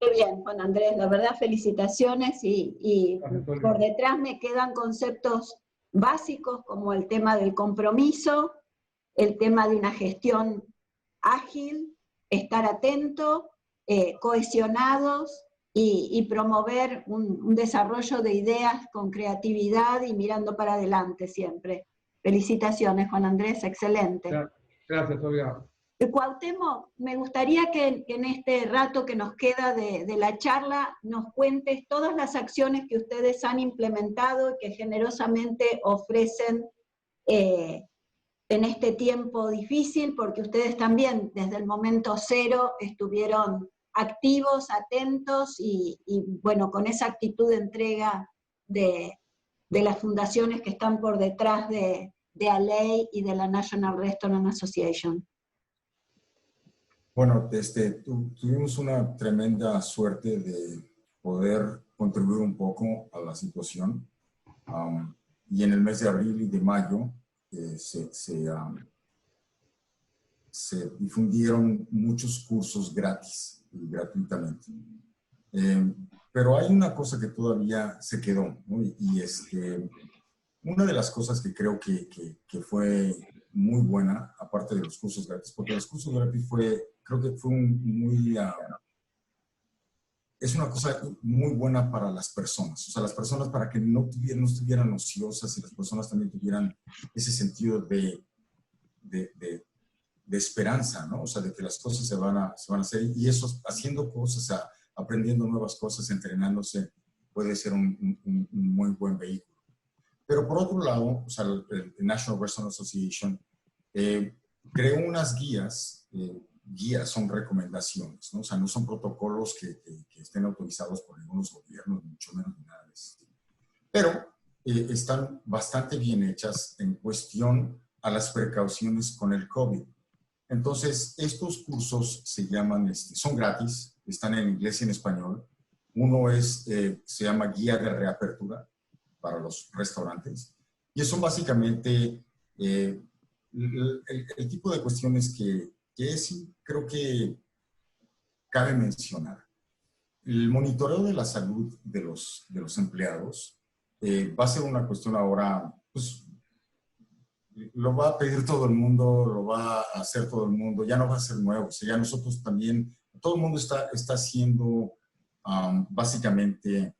Qué bien, Juan Andrés, la verdad felicitaciones y por detrás me quedan conceptos básicos como el tema del compromiso, el tema de una gestión ágil, estar atento, cohesionados y promover un desarrollo de ideas con creatividad y mirando para adelante siempre. Felicitaciones, Juan Andrés, excelente. Gracias, Olga. Cuauhtémoc, me gustaría que en este rato que nos queda de la charla nos cuentes todas las acciones que ustedes han implementado y que generosamente ofrecen en este tiempo difícil, porque ustedes también desde el momento cero estuvieron activos, atentos y bueno, con esa actitud de entrega de las fundaciones que están por detrás de ALEI y de la National Restaurant Association. Bueno, tuvimos una tremenda suerte de poder contribuir un poco a la situación. Y en el mes de abril y de mayo se difundieron muchos cursos gratis y gratuitamente. Pero hay una cosa que todavía se quedó, ¿no? Y es que una de las cosas que creo que fue muy buena, aparte de los cursos gratis, porque los cursos gratis creo que fue es una cosa muy buena para las personas. O sea, las personas para que no estuvieran ociosas y las personas también tuvieran ese sentido de esperanza, ¿no? O sea, de que las cosas se van a hacer. Y eso, haciendo cosas, aprendiendo nuevas cosas, entrenándose, puede ser un muy buen vehículo. Pero por otro lado, o sea, el National Restaurant Association creó unas guías. Guías son recomendaciones, ¿no? O sea, no son protocolos que estén autorizados por algunos gobiernos, mucho menos nada de eso. Pero están bastante bien hechas en cuestión a las precauciones con el COVID. Entonces, estos cursos se llaman, son gratis, están en inglés y en español. Uno se llama Guía de Reapertura para los restaurantes. Y son básicamente el tipo de cuestiones que sí creo que cabe mencionar. El monitoreo de la salud de los empleados va a ser una cuestión ahora, pues, lo va a pedir todo el mundo, lo va a hacer todo el mundo, ya no va a ser nuevo. O sea, ya nosotros también, todo el mundo está haciendo básicamente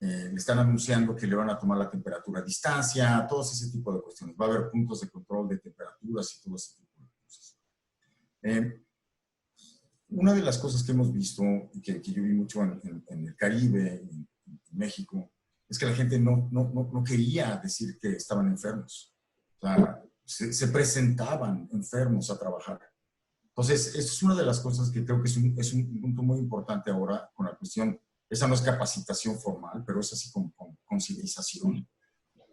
le están anunciando que le van a tomar la temperatura a distancia, todo ese tipo de cuestiones. Va a haber puntos de control de temperaturas y todo ese tipo de cosas. Una de las cosas que hemos visto, que yo vi mucho en el Caribe, en México, es que la gente no quería decir que estaban enfermos. O sea, se presentaban enfermos a trabajar. Entonces, esto es una de las cosas que creo que es un punto muy importante ahora con la cuestión. Esa no es capacitación formal, pero es así con concientización.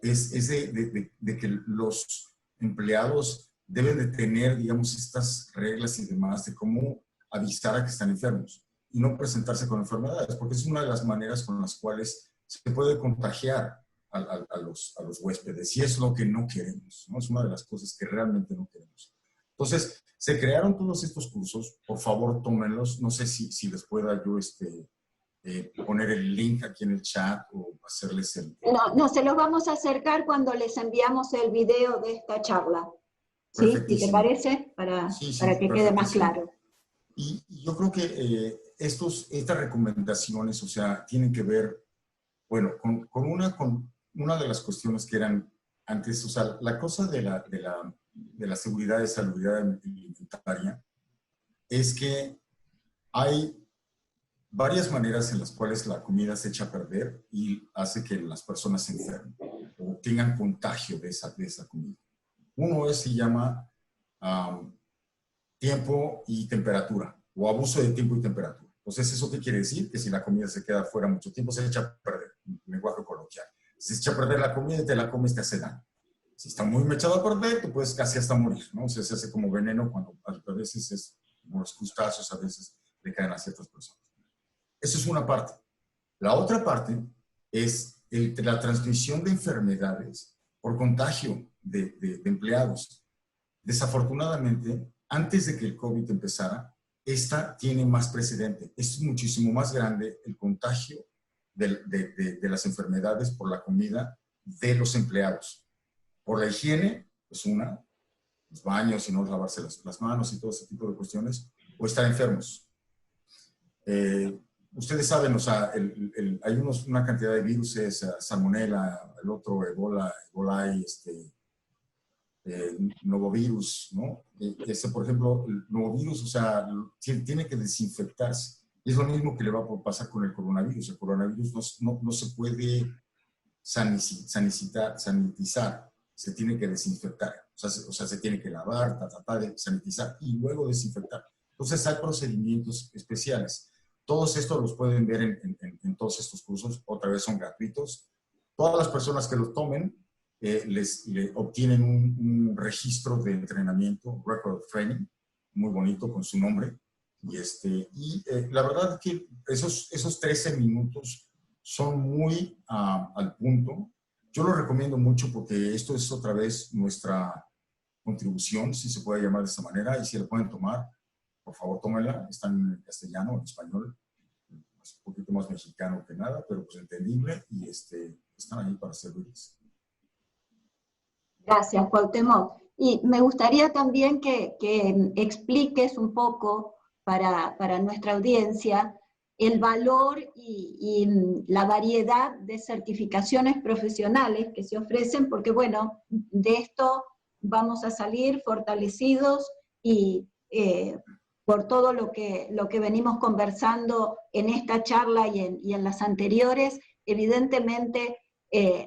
Es de que los empleados deben de tener, digamos, estas reglas y demás de cómo avisar a que están enfermos y no presentarse con enfermedades, porque es una de las maneras con las cuales se puede contagiar a los huéspedes, y es lo que no queremos, ¿no? Es una de las cosas que realmente no queremos. Entonces, se crearon todos estos cursos, por favor, tómenlos. No sé si les pueda yo poner el link aquí en el chat o hacerles el... No, se los vamos a acercar cuando les enviamos el video de esta charla. ¿Sí? ¿Y te parece? Para que quede más claro. Y yo creo que estas recomendaciones, o sea, tienen que ver, bueno, con una de las cuestiones que eran antes, o sea, la cosa de la seguridad y salubridad alimentaria es que hay varias maneras en las cuales la comida se echa a perder y hace que las personas se enfermen o tengan contagio de esa comida. Uno se llama tiempo y temperatura, o abuso de tiempo y temperatura. Entonces, ¿eso qué quiere decir? Que si la comida se queda fuera mucho tiempo, se echa a perder, en lenguaje coloquial. Si se echa a perder la comida y te la comes, te hace daño. Si está muy echado a perder, tú puedes casi hasta morir, ¿no? O sea, se hace como veneno cuando a veces es, como los crustáceos a veces le caen a ciertas personas. Eso es una parte. La otra parte es la transmisión de enfermedades por contagio de empleados. Desafortunadamente, antes de que el COVID empezara, esta tiene más precedente. Es muchísimo más grande el contagio de las enfermedades por la comida de los empleados. Por la higiene, es una, los baños y no lavarse las manos y todo ese tipo de cuestiones, o estar enfermos. Ustedes saben, o sea, hay una cantidad de virus, salmonella, el otro, Ebola y novovirus, ¿no? Por ejemplo, el novovirus, o sea, tiene que desinfectarse. Y es lo mismo que le va a pasar con el coronavirus. El coronavirus no se puede sanitizar, se tiene que desinfectar. O sea, se tiene que lavar, sanitizar y luego desinfectar. Entonces hay procedimientos especiales. Todos estos los pueden ver en todos estos cursos. Otra vez son gratuitos. Todas las personas que los tomen le obtienen un registro de entrenamiento, record of training, muy bonito con su nombre. Y la verdad que esos 13 minutos son muy al punto. Yo lo recomiendo mucho porque esto es otra vez nuestra contribución, si se puede llamar de esta manera, y si la pueden tomar, por favor tómenla. Están en castellano, en español, es un poquito más mexicano que nada, pero pues entendible, y están ahí para servirles. Gracias, Cuauhtémoc. Y me gustaría también que expliques un poco para nuestra audiencia el valor y la variedad de certificaciones profesionales que se ofrecen, porque bueno, de esto vamos a salir fortalecidos y por todo lo que venimos conversando en esta charla y en las anteriores, evidentemente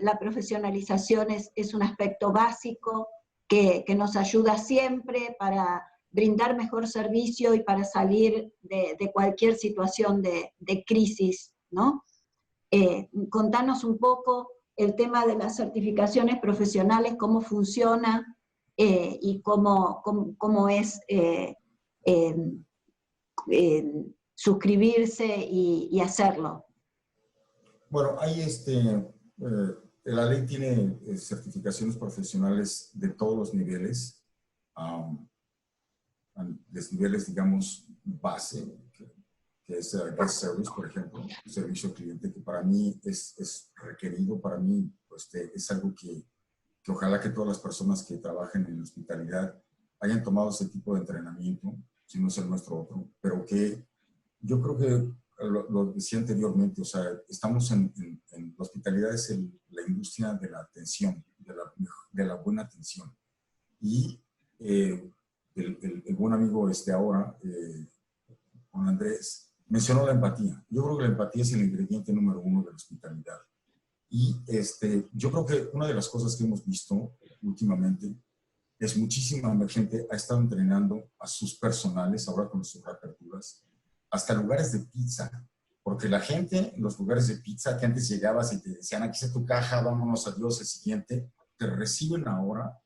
la profesionalización es un aspecto básico que nos ayuda siempre para brindar mejor servicio y para salir de cualquier situación de crisis, ¿no? Contanos un poco el tema de las certificaciones profesionales, cómo funciona y cómo es suscribirse y hacerlo. Bueno, hay la ley tiene certificaciones profesionales de todos los niveles, los niveles, digamos, base, que es guest service, por ejemplo, servicio al cliente, que para mí es requerido, para mí es algo que ojalá que todas las personas que trabajen en hospitalidad hayan tomado ese tipo de entrenamiento, si no es el nuestro otro, pero que yo creo que lo decía anteriormente, o sea, estamos en la hospitalidad es la industria de la atención, de la buena atención. Y el buen amigo ahora, Juan Andrés, mencionó la empatía. Yo creo que la empatía es el ingrediente número 1 de la hospitalidad. Y yo creo que una de las cosas que hemos visto últimamente es muchísima gente ha estado entrenando a sus personales, ahora con sus reaperturas, hasta lugares de pizza. Porque la gente en los lugares de pizza que antes llegabas y te decían, aquí está tu caja, vámonos, adiós, el siguiente, te reciben ahora,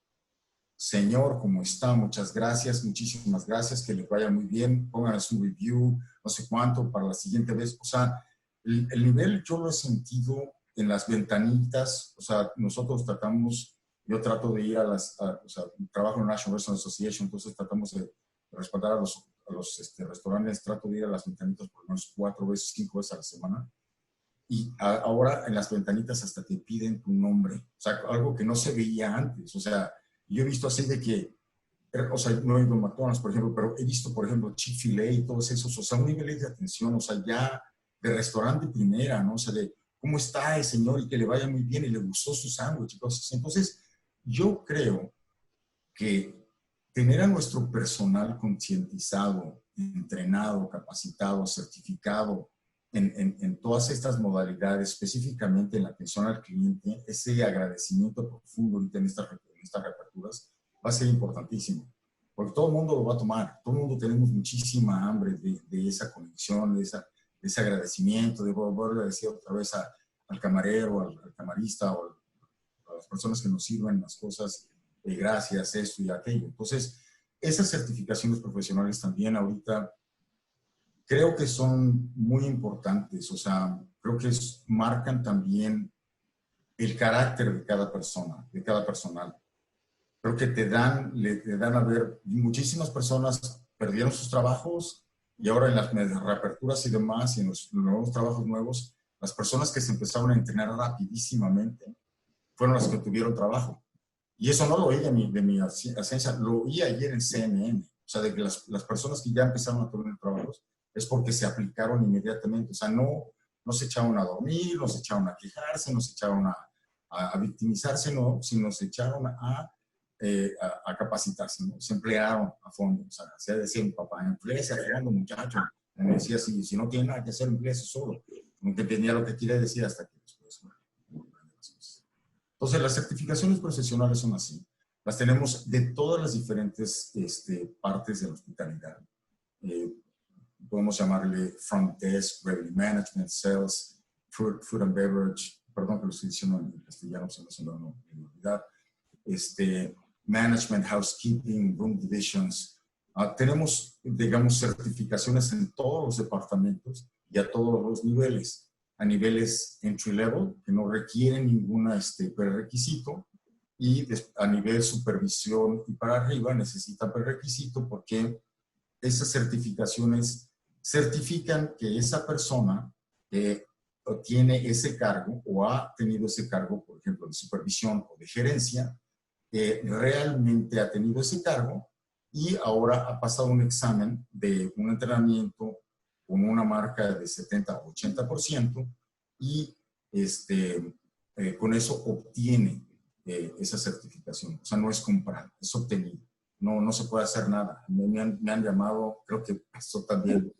señor, ¿cómo está? Muchas gracias, muchísimas gracias, que les vaya muy bien, pónganos un review, no sé cuánto, para la siguiente vez. O sea, el nivel yo lo he sentido en las ventanitas, o sea, nosotros tratamos, yo trato de ir o sea, trabajo en National Restaurant Association, entonces tratamos de respaldar a los restaurantes, trato de ir a las ventanitas por lo menos 4 veces, 5 veces a la semana. Y ahora en las ventanitas hasta te piden tu nombre. O sea, algo que no se veía antes. O sea, yo he visto así de que, o sea, no he ido a McDonald's, por ejemplo, pero he visto, por ejemplo, Chick-fil-A y todos esos, o sea, un nivel de atención, o sea, ya de restaurante primera, ¿no? O sea, de cómo está el señor y que le vaya muy bien y le gustó su sándwich y cosas así. Entonces, yo creo que tener a nuestro personal concientizado, entrenado, capacitado, certificado en todas estas modalidades, específicamente en la atención al cliente, ese agradecimiento profundo ahorita en estas reaperturas va a ser importantísimo. Porque todo el mundo lo va a tomar, todo el mundo tenemos muchísima hambre de esa conexión, de ese agradecimiento, de volver a decir otra vez al camarero, al camarista o a las personas que nos sirven las cosas, gracias, esto y aquello. Entonces, esas certificaciones profesionales también ahorita creo que son muy importantes, o sea, creo que marcan también el carácter de cada persona, de cada personal. Creo que le dan a ver, muchísimas personas perdieron sus trabajos y ahora en las reaperturas y demás, y en los nuevos trabajos nuevos, las personas que se empezaron a entrenar rapidísimamente fueron las que tuvieron trabajo. Y eso no lo oí de mi asencia, lo oí ayer en CNN. O sea, de que las personas que ya empezaron a tener trabajos es porque se aplicaron inmediatamente. O sea, no se echaron a dormir, no se echaron a quejarse, no se echaron a victimizarse, no, sino se echaron a capacitarse, ¿no? Se emplearon a fondo. O sea, se decía mi papá, empleese a fondo, muchacho. Me decía, si no tiene nada que hacer, empleese solo. Nunca entendía lo que quiere decir hasta que después. Entonces, las certificaciones profesionales son así. Las tenemos de todas las diferentes partes de la hospitalidad. Podemos llamarle front desk, revenue management, sales, food and beverage, perdón que lo estoy diciendo en castellano, se me olvidar, management, housekeeping, room divisions. Tenemos, digamos, certificaciones en todos los departamentos y a todos los niveles. A niveles entry level, que no requieren ningún prerequisito, y a nivel supervisión y para arriba necesitan prerequisito porque esas certificaciones certifican que esa persona tiene ese cargo o ha tenido ese cargo, por ejemplo, de supervisión o de gerencia, realmente ha tenido ese cargo y ahora ha pasado un examen de un entrenamiento con una marca de 70 o 80% y con eso obtiene esa certificación. O sea, no es comprar, es obtenido. No se puede hacer nada. Me han llamado, creo que pasó también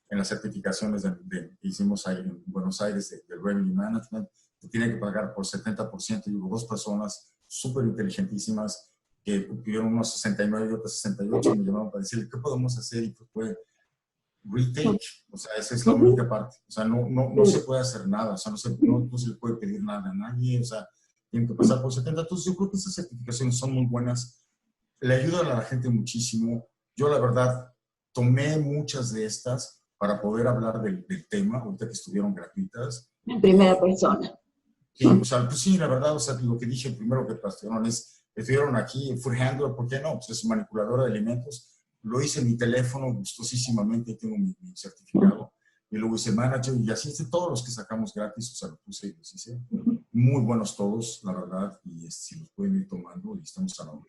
en las certificaciones que hicimos ahí en Buenos Aires del Revenue Management, que tienen que pagar por 70%. Y hubo 2 personas súper inteligentísimas que tuvieron unos 69 y otros 68 y me llamaron para decirle, ¿qué podemos hacer? Y pues fue retake, o sea, esa es la única parte. O sea, no se puede hacer nada, o sea, no se le puede pedir nada a nadie, o sea, tienen que pasar por 70. Entonces, yo creo que esas certificaciones son muy buenas, le ayudan a la gente muchísimo. Yo, la verdad, tomé muchas de estas para poder hablar del tema, ahorita que estuvieron gratuitas. En primera persona. Sí, o sea, pues sí, la verdad, o sea, lo que dije primero que pasaron estuvieron aquí, food handler, ¿por qué no? Pues es manipuladora de alimentos. Lo hice en mi teléfono gustosísimamente, tengo mi certificado. Y luego hice manager y así hice todos los que sacamos gratis, o sea, lo puse y los hice. Muy buenos todos, la verdad, y si los pueden ir tomando y estamos a la hora.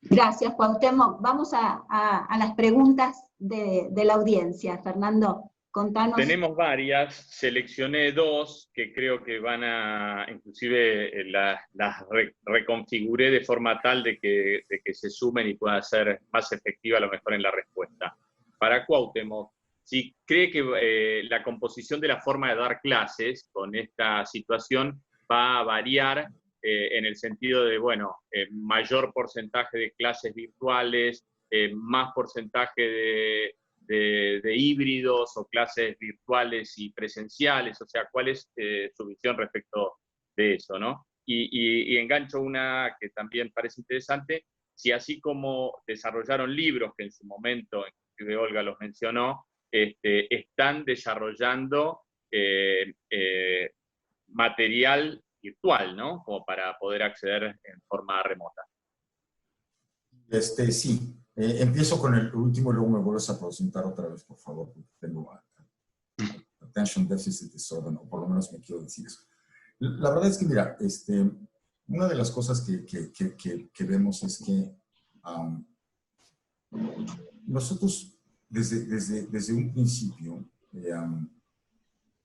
Gracias, Cuauhtémoc. Vamos a las preguntas de la audiencia, Fernando. Contanos. Tenemos varias, seleccioné dos que creo que van a, inclusive las reconfiguré de forma tal de que se sumen y pueda ser más efectiva a lo mejor en la respuesta. Para Cuauhtémoc, si cree que la composición de la forma de dar clases con esta situación va a variar en el sentido de, bueno, mayor porcentaje de clases virtuales, más porcentaje de híbridos o clases virtuales y presenciales, o sea, ¿cuál es su visión respecto de eso, ¿no? Y engancho una que también parece interesante, si así como desarrollaron libros, que en su momento, inclusive Olga los mencionó, están desarrollando material virtual, ¿no? Como para poder acceder en forma remota. Sí. Empiezo con el último y luego me vuelves a presentar otra vez, por favor, porque tengo attention deficit disorder, ¿no? Por lo menos me quiero decir eso. La verdad es que, mira, una de las cosas que vemos es que nosotros, desde un principio,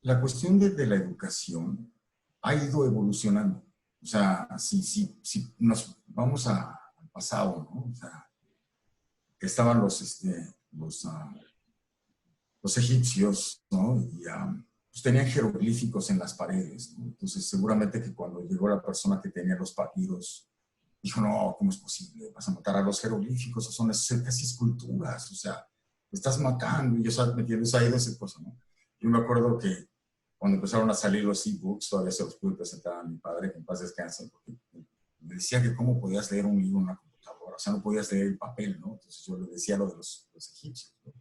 la cuestión de la educación ha ido evolucionando. O sea, si nos vamos al pasado, ¿no? O sea, que estaban los egipcios, ¿no? Y pues tenían jeroglíficos en las paredes, ¿no? Entonces, seguramente que cuando llegó la persona que tenía los papiros, dijo, no, ¿cómo es posible? Vas a matar a los jeroglíficos, son casi esculturas, o sea, estás matando, y yo, ¿me entiendes? Ahí de esa cosa, ¿no? Yo me acuerdo que cuando empezaron a salir los e-books, todavía se los pude presentar a mi padre, que en paz descanse, porque me decía que cómo podías leer un libro en una computadora, o sea, no podías leer el papel, ¿no? Entonces yo le decía lo de los egipcios, ¿no?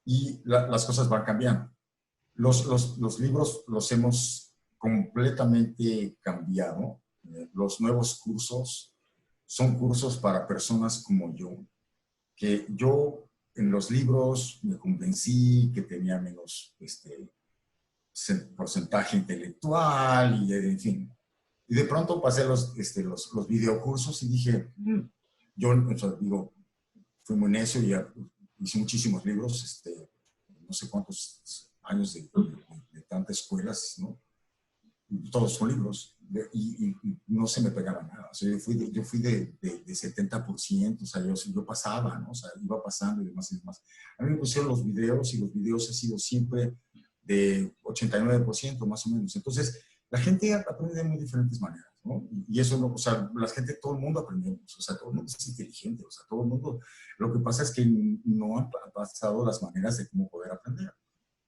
Y las cosas van cambiando. Los libros los hemos completamente cambiado. Los nuevos cursos son cursos para personas como yo, que yo en los libros me convencí que tenía menos porcentaje intelectual y en fin. Y de pronto pasé los videocursos y dije, yo, o sea, digo, fui muy necio y hice muchísimos libros, no sé cuántos años de tantas escuelas, ¿no? Todos son libros, y no se me pegaba nada. O sea, yo fui de 70%, o sea, yo pasaba, ¿no? O sea, iba pasando y demás y demás. A mí me pusieron los videos y los videos han sido siempre de 89% más o menos. Entonces, la gente aprende de muy diferentes maneras, ¿no? Y eso, no, o sea, la gente, todo el mundo aprendemos, o sea, todo el mundo es inteligente, o sea, todo el mundo, lo que pasa es que no han pasado las maneras de cómo poder aprender.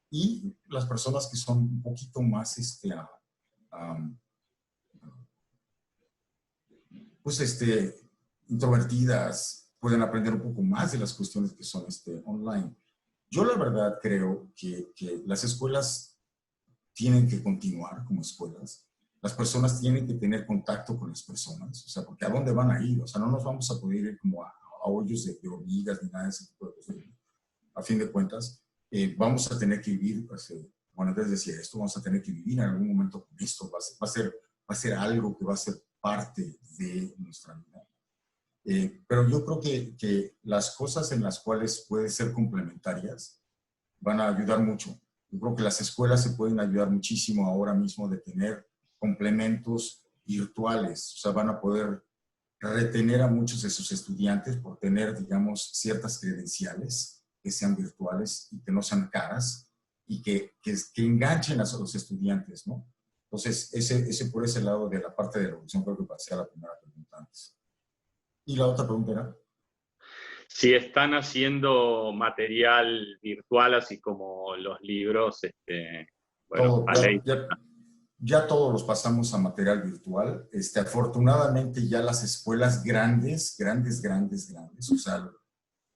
Y las personas que son un poquito más, pues, introvertidas, pueden aprender un poco más de las cuestiones que son online. Yo la verdad creo que las escuelas tienen que continuar como escuelas. Las personas tienen que tener contacto con las personas, o sea, porque ¿a dónde van a ir? O sea, no nos vamos a poder ir como a hoyos de hormigas ni nada de ese tipo de cosas. A fin de cuentas, vamos a tener que vivir, pues, bueno, antes decía esto, vamos a tener que vivir en algún momento con esto, va a ser algo que va a ser parte de nuestra vida. Pero yo creo que las cosas en las cuales pueden ser complementarias van a ayudar mucho. Yo creo que las escuelas se pueden ayudar muchísimo ahora mismo de tener complementos virtuales. O sea, van a poder retener a muchos de sus estudiantes por tener, digamos, ciertas credenciales que sean virtuales y que no sean caras y que enganchen a los estudiantes, ¿no? Entonces, ese por ese lado de la parte de la evolución creo que pasé a la primera pregunta antes. ¿Y la otra pregunta era? Si están haciendo material virtual, así como los libros, bueno, ya todos los pasamos a material virtual. Afortunadamente ya las escuelas grandes, o sea,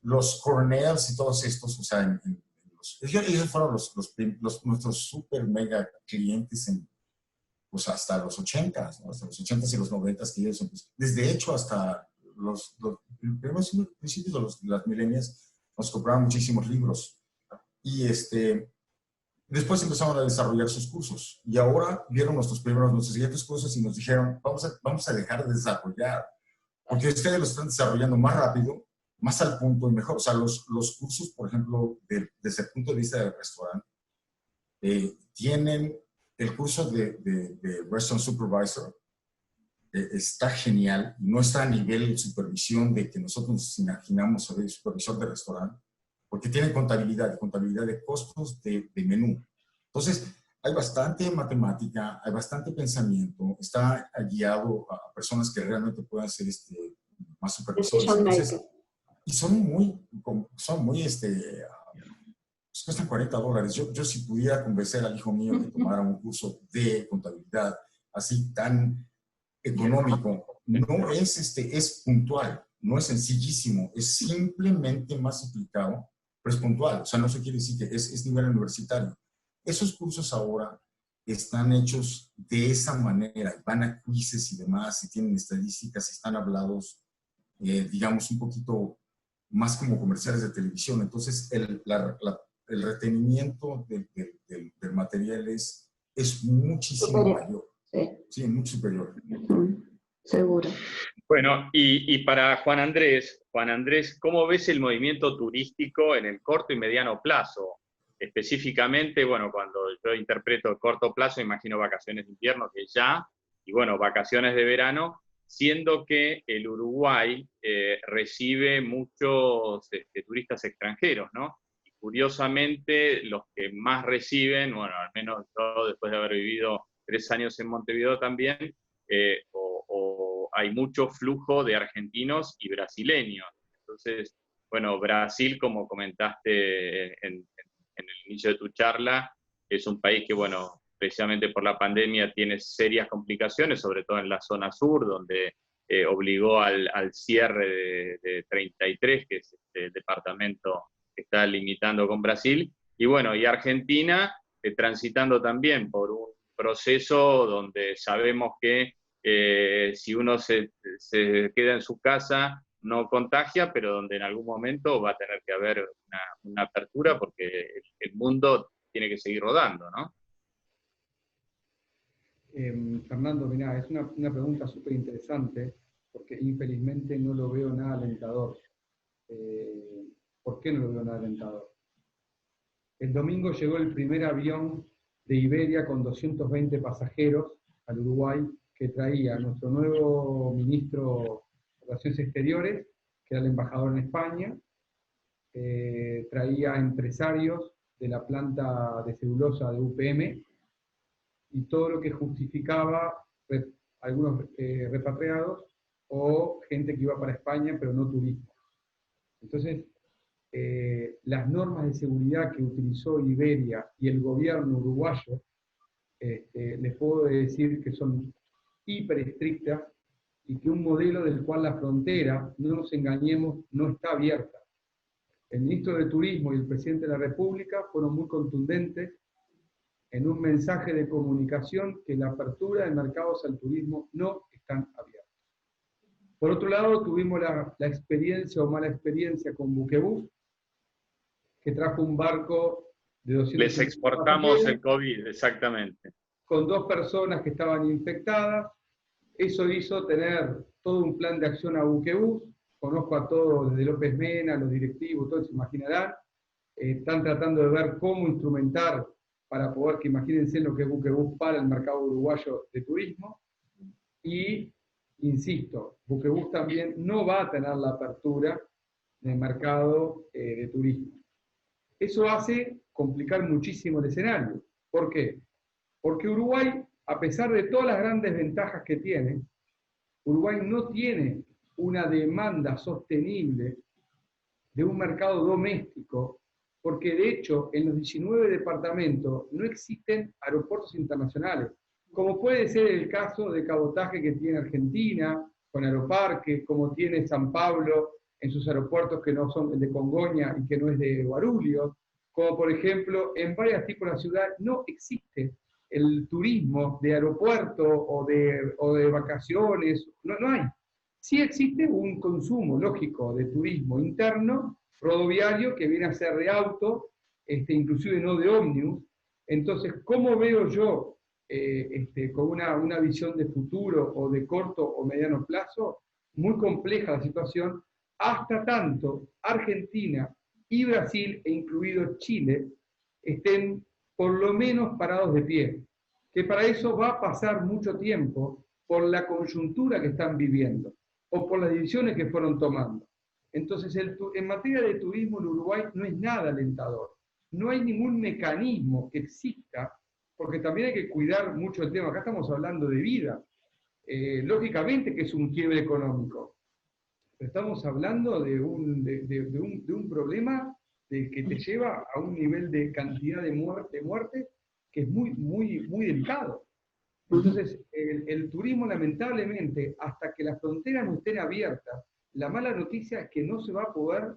los Cornells y todos estos, o sea, ellos fueron nuestros super mega clientes pues hasta los 80s, ¿no? Hasta los 80s y los 90s que ellos empezaron. Desde hecho hasta los primeros principios de las milenias nos compraban muchísimos libros. Y después empezaron a desarrollar sus cursos. Y ahora vieron nuestros siguientes cursos y nos dijeron, vamos a dejar de desarrollar, porque ustedes lo están desarrollando más rápido más al punto y mejor. O sea, los cursos, por ejemplo, desde el punto de vista del restaurante, tienen el curso de Restaurant Supervisor, está genial, no está a nivel de supervisión de que nosotros nos imaginamos sobre supervisor de restaurante, porque tienen contabilidad de costos de menú. Entonces, hay bastante matemática, hay bastante pensamiento, está guiado a personas que realmente puedan ser más supervisores. Entonces, y son muy pues cuestan $40. Yo si pudiera convencer al hijo mío que tomara un curso de contabilidad así tan económico, no es puntual, no es sencillísimo, es simplemente más explicado, pero es puntual. O sea, no se quiere decir que es nivel universitario. Esos cursos ahora están hechos de esa manera, van a quizzes y demás, y tienen estadísticas, y están hablados, digamos, un poquito más como comerciales de televisión. Entonces, el retenimiento del material es muchísimo mayor. Sí, mucho superior. Seguro. Bueno, y para Juan Andrés, ¿cómo ves el movimiento turístico en el corto y mediano plazo? Específicamente, bueno, cuando yo interpreto el corto plazo, imagino vacaciones de invierno, que ya, y bueno, vacaciones de verano, siendo que el Uruguay recibe muchos turistas extranjeros, ¿no? Y curiosamente, los que más reciben, bueno, al menos yo después de haber vivido 3 años en Montevideo también, hay mucho flujo de argentinos y brasileños. Entonces, bueno, Brasil, como comentaste en el inicio de tu charla, es un país que, bueno, precisamente por la pandemia tiene serias complicaciones, sobre todo en la zona sur, donde obligó al cierre de 33, que es el departamento que está limitando con Brasil. Y bueno, y Argentina transitando también por un proceso donde sabemos que si uno se queda en su casa no contagia, pero donde en algún momento va a tener que haber una apertura porque el mundo tiene que seguir rodando, ¿no? Fernando, mirá, es una pregunta súper interesante porque infelizmente no lo veo nada alentador. ¿Por qué no lo veo nada alentador? El domingo llegó el primer avión de Iberia con 220 pasajeros al Uruguay, que traía a nuestro nuevo ministro de Relaciones Exteriores, que era el embajador en España, traía empresarios de la planta de celulosa de UPM, y todo lo que justificaba algunos repatriados o gente que iba para España, pero no turistas. Entonces, las normas de seguridad que utilizó Iberia y el gobierno uruguayo, les puedo decir que son hiper estrictas y que un modelo del cual la frontera, no nos engañemos, no está abierta. El ministro de Turismo y el presidente de la República fueron muy contundentes en un mensaje de comunicación que la apertura de mercados al turismo no están abiertos. Por otro lado, tuvimos la experiencia o mala experiencia con Buquebús, que trajo un barco de 200. Les exportamos el COVID, exactamente. Con 2 personas que estaban infectadas. Eso hizo tener todo un plan de acción a Buquebús. Conozco a todos, desde López Mena, los directivos, todos se imaginarán. Están tratando de ver cómo instrumentar para poder, que imagínense lo que es Buquebús para el mercado uruguayo de turismo. Y, insisto, Buquebús también no va a tener la apertura del mercado de turismo. Eso hace complicar muchísimo el escenario. ¿Por qué? Porque Uruguay, a pesar de todas las grandes ventajas que tiene, Uruguay no tiene una demanda sostenible de un mercado doméstico, porque de hecho en los 19 departamentos no existen aeropuertos internacionales, como puede ser el caso de cabotaje que tiene Argentina con Aeroparque, como tiene San Pablo en sus aeropuertos que no son el de Congoña y que no es de Guarulhos, como por ejemplo en varios tipos de la ciudad no existe el turismo de aeropuerto o de vacaciones, no hay. Sí existe un consumo lógico de turismo interno, rodoviario, que viene a ser de auto, inclusive no de ómnibus. Entonces, ¿cómo veo yo con una visión de futuro o de corto o mediano plazo? Muy compleja la situación, hasta tanto Argentina y Brasil, e incluido Chile, estén por lo menos parados de pie, que para eso va a pasar mucho tiempo por la coyuntura que están viviendo o por las decisiones que fueron tomando. Entonces, en materia de turismo en Uruguay no es nada alentador. No hay ningún mecanismo que exista, porque también hay que cuidar mucho el tema. Acá estamos hablando de vida. Lógicamente que es un quiebre económico, pero estamos hablando de un problema que te lleva a un nivel de cantidad de muerte que es muy, muy, muy delicado. Entonces, el turismo, lamentablemente, hasta que las fronteras no estén abiertas, la mala noticia es que no se va a poder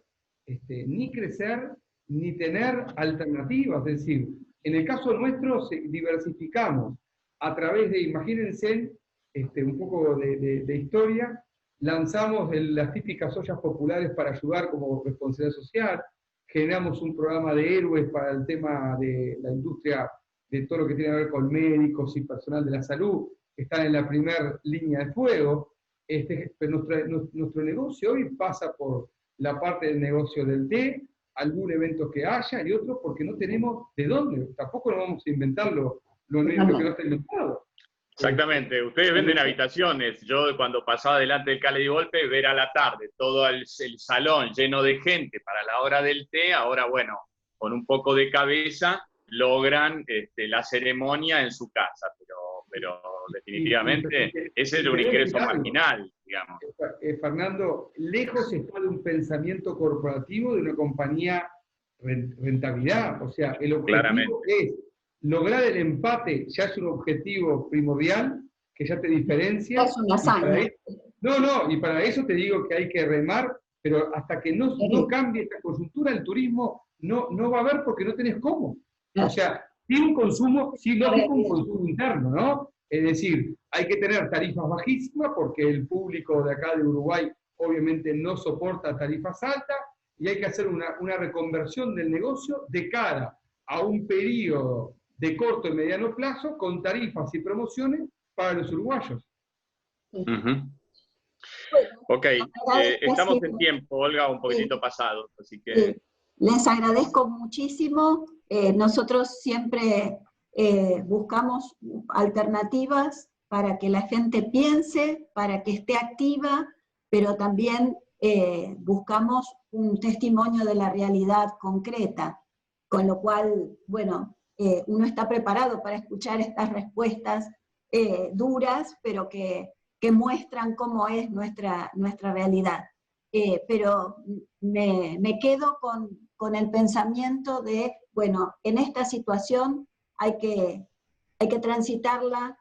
ni crecer ni tener alternativas. Es decir, en el caso nuestro diversificamos a través de, imagínense, un poco de historia, lanzamos las típicas ollas populares para ayudar como responsabilidad social, generamos un programa de héroes para el tema de la industria, de todo lo que tiene que ver con médicos y personal de la salud, que están en la primera línea de fuego. Pero nuestro negocio hoy pasa por la parte del negocio del té, algún evento que haya y otro porque no tenemos de dónde. Tampoco nos vamos a inventar lo que no está inventado. Exactamente, ustedes venden habitaciones. Yo cuando pasaba delante del Cala di Volpe, ver a la tarde todo el salón lleno de gente para la hora del té, ahora bueno, con un poco de cabeza logran la ceremonia en su casa, pero definitivamente ese es un ingreso marginal, digamos. Fernando, lejos está de un pensamiento corporativo de una compañía rentabilidad, o sea, el objetivo es lograr el empate, ya es un objetivo primordial, que ya te diferencia. Es una hazaña. Y para eso te digo que hay que remar, pero hasta que no cambie esta coyuntura, el turismo no va a haber porque no tenés cómo. O sea, tiene un consumo, sí, lógico, un consumo interno, ¿no? Es decir, hay que tener tarifas bajísimas porque el público de acá de Uruguay obviamente no soporta tarifas altas y hay que hacer una reconversión del negocio de cara a un periodo de corto y mediano plazo con tarifas y promociones para los uruguayos. Ok, estamos en tiempo, Olga, un poquitito pasado, así que... Les agradezco muchísimo. Nosotros siempre buscamos alternativas para que la gente piense, para que esté activa, pero también buscamos un testimonio de la realidad concreta, con lo cual, bueno, uno está preparado para escuchar estas respuestas duras, pero que muestran cómo es nuestra realidad. Pero me quedo con el pensamiento de, bueno, en esta situación hay que transitarla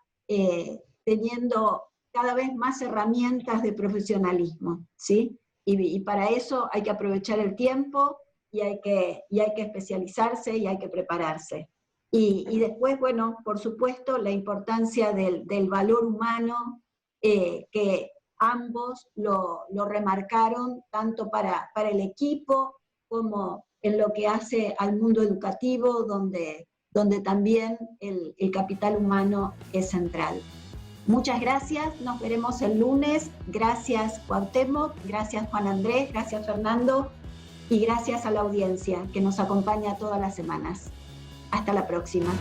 teniendo cada vez más herramientas de profesionalismo, ¿sí? Y para eso hay que aprovechar el tiempo y hay que especializarse y hay que prepararse. Y después, bueno, por supuesto, la importancia del valor humano, que ambos lo remarcaron, tanto para el equipo como en lo que hace al mundo educativo, donde también el capital humano es central. Muchas gracias, nos veremos el lunes. Gracias Cuauhtémoc, gracias Juan Andrés, gracias Fernando, y gracias a la audiencia que nos acompaña todas las semanas. Hasta la próxima.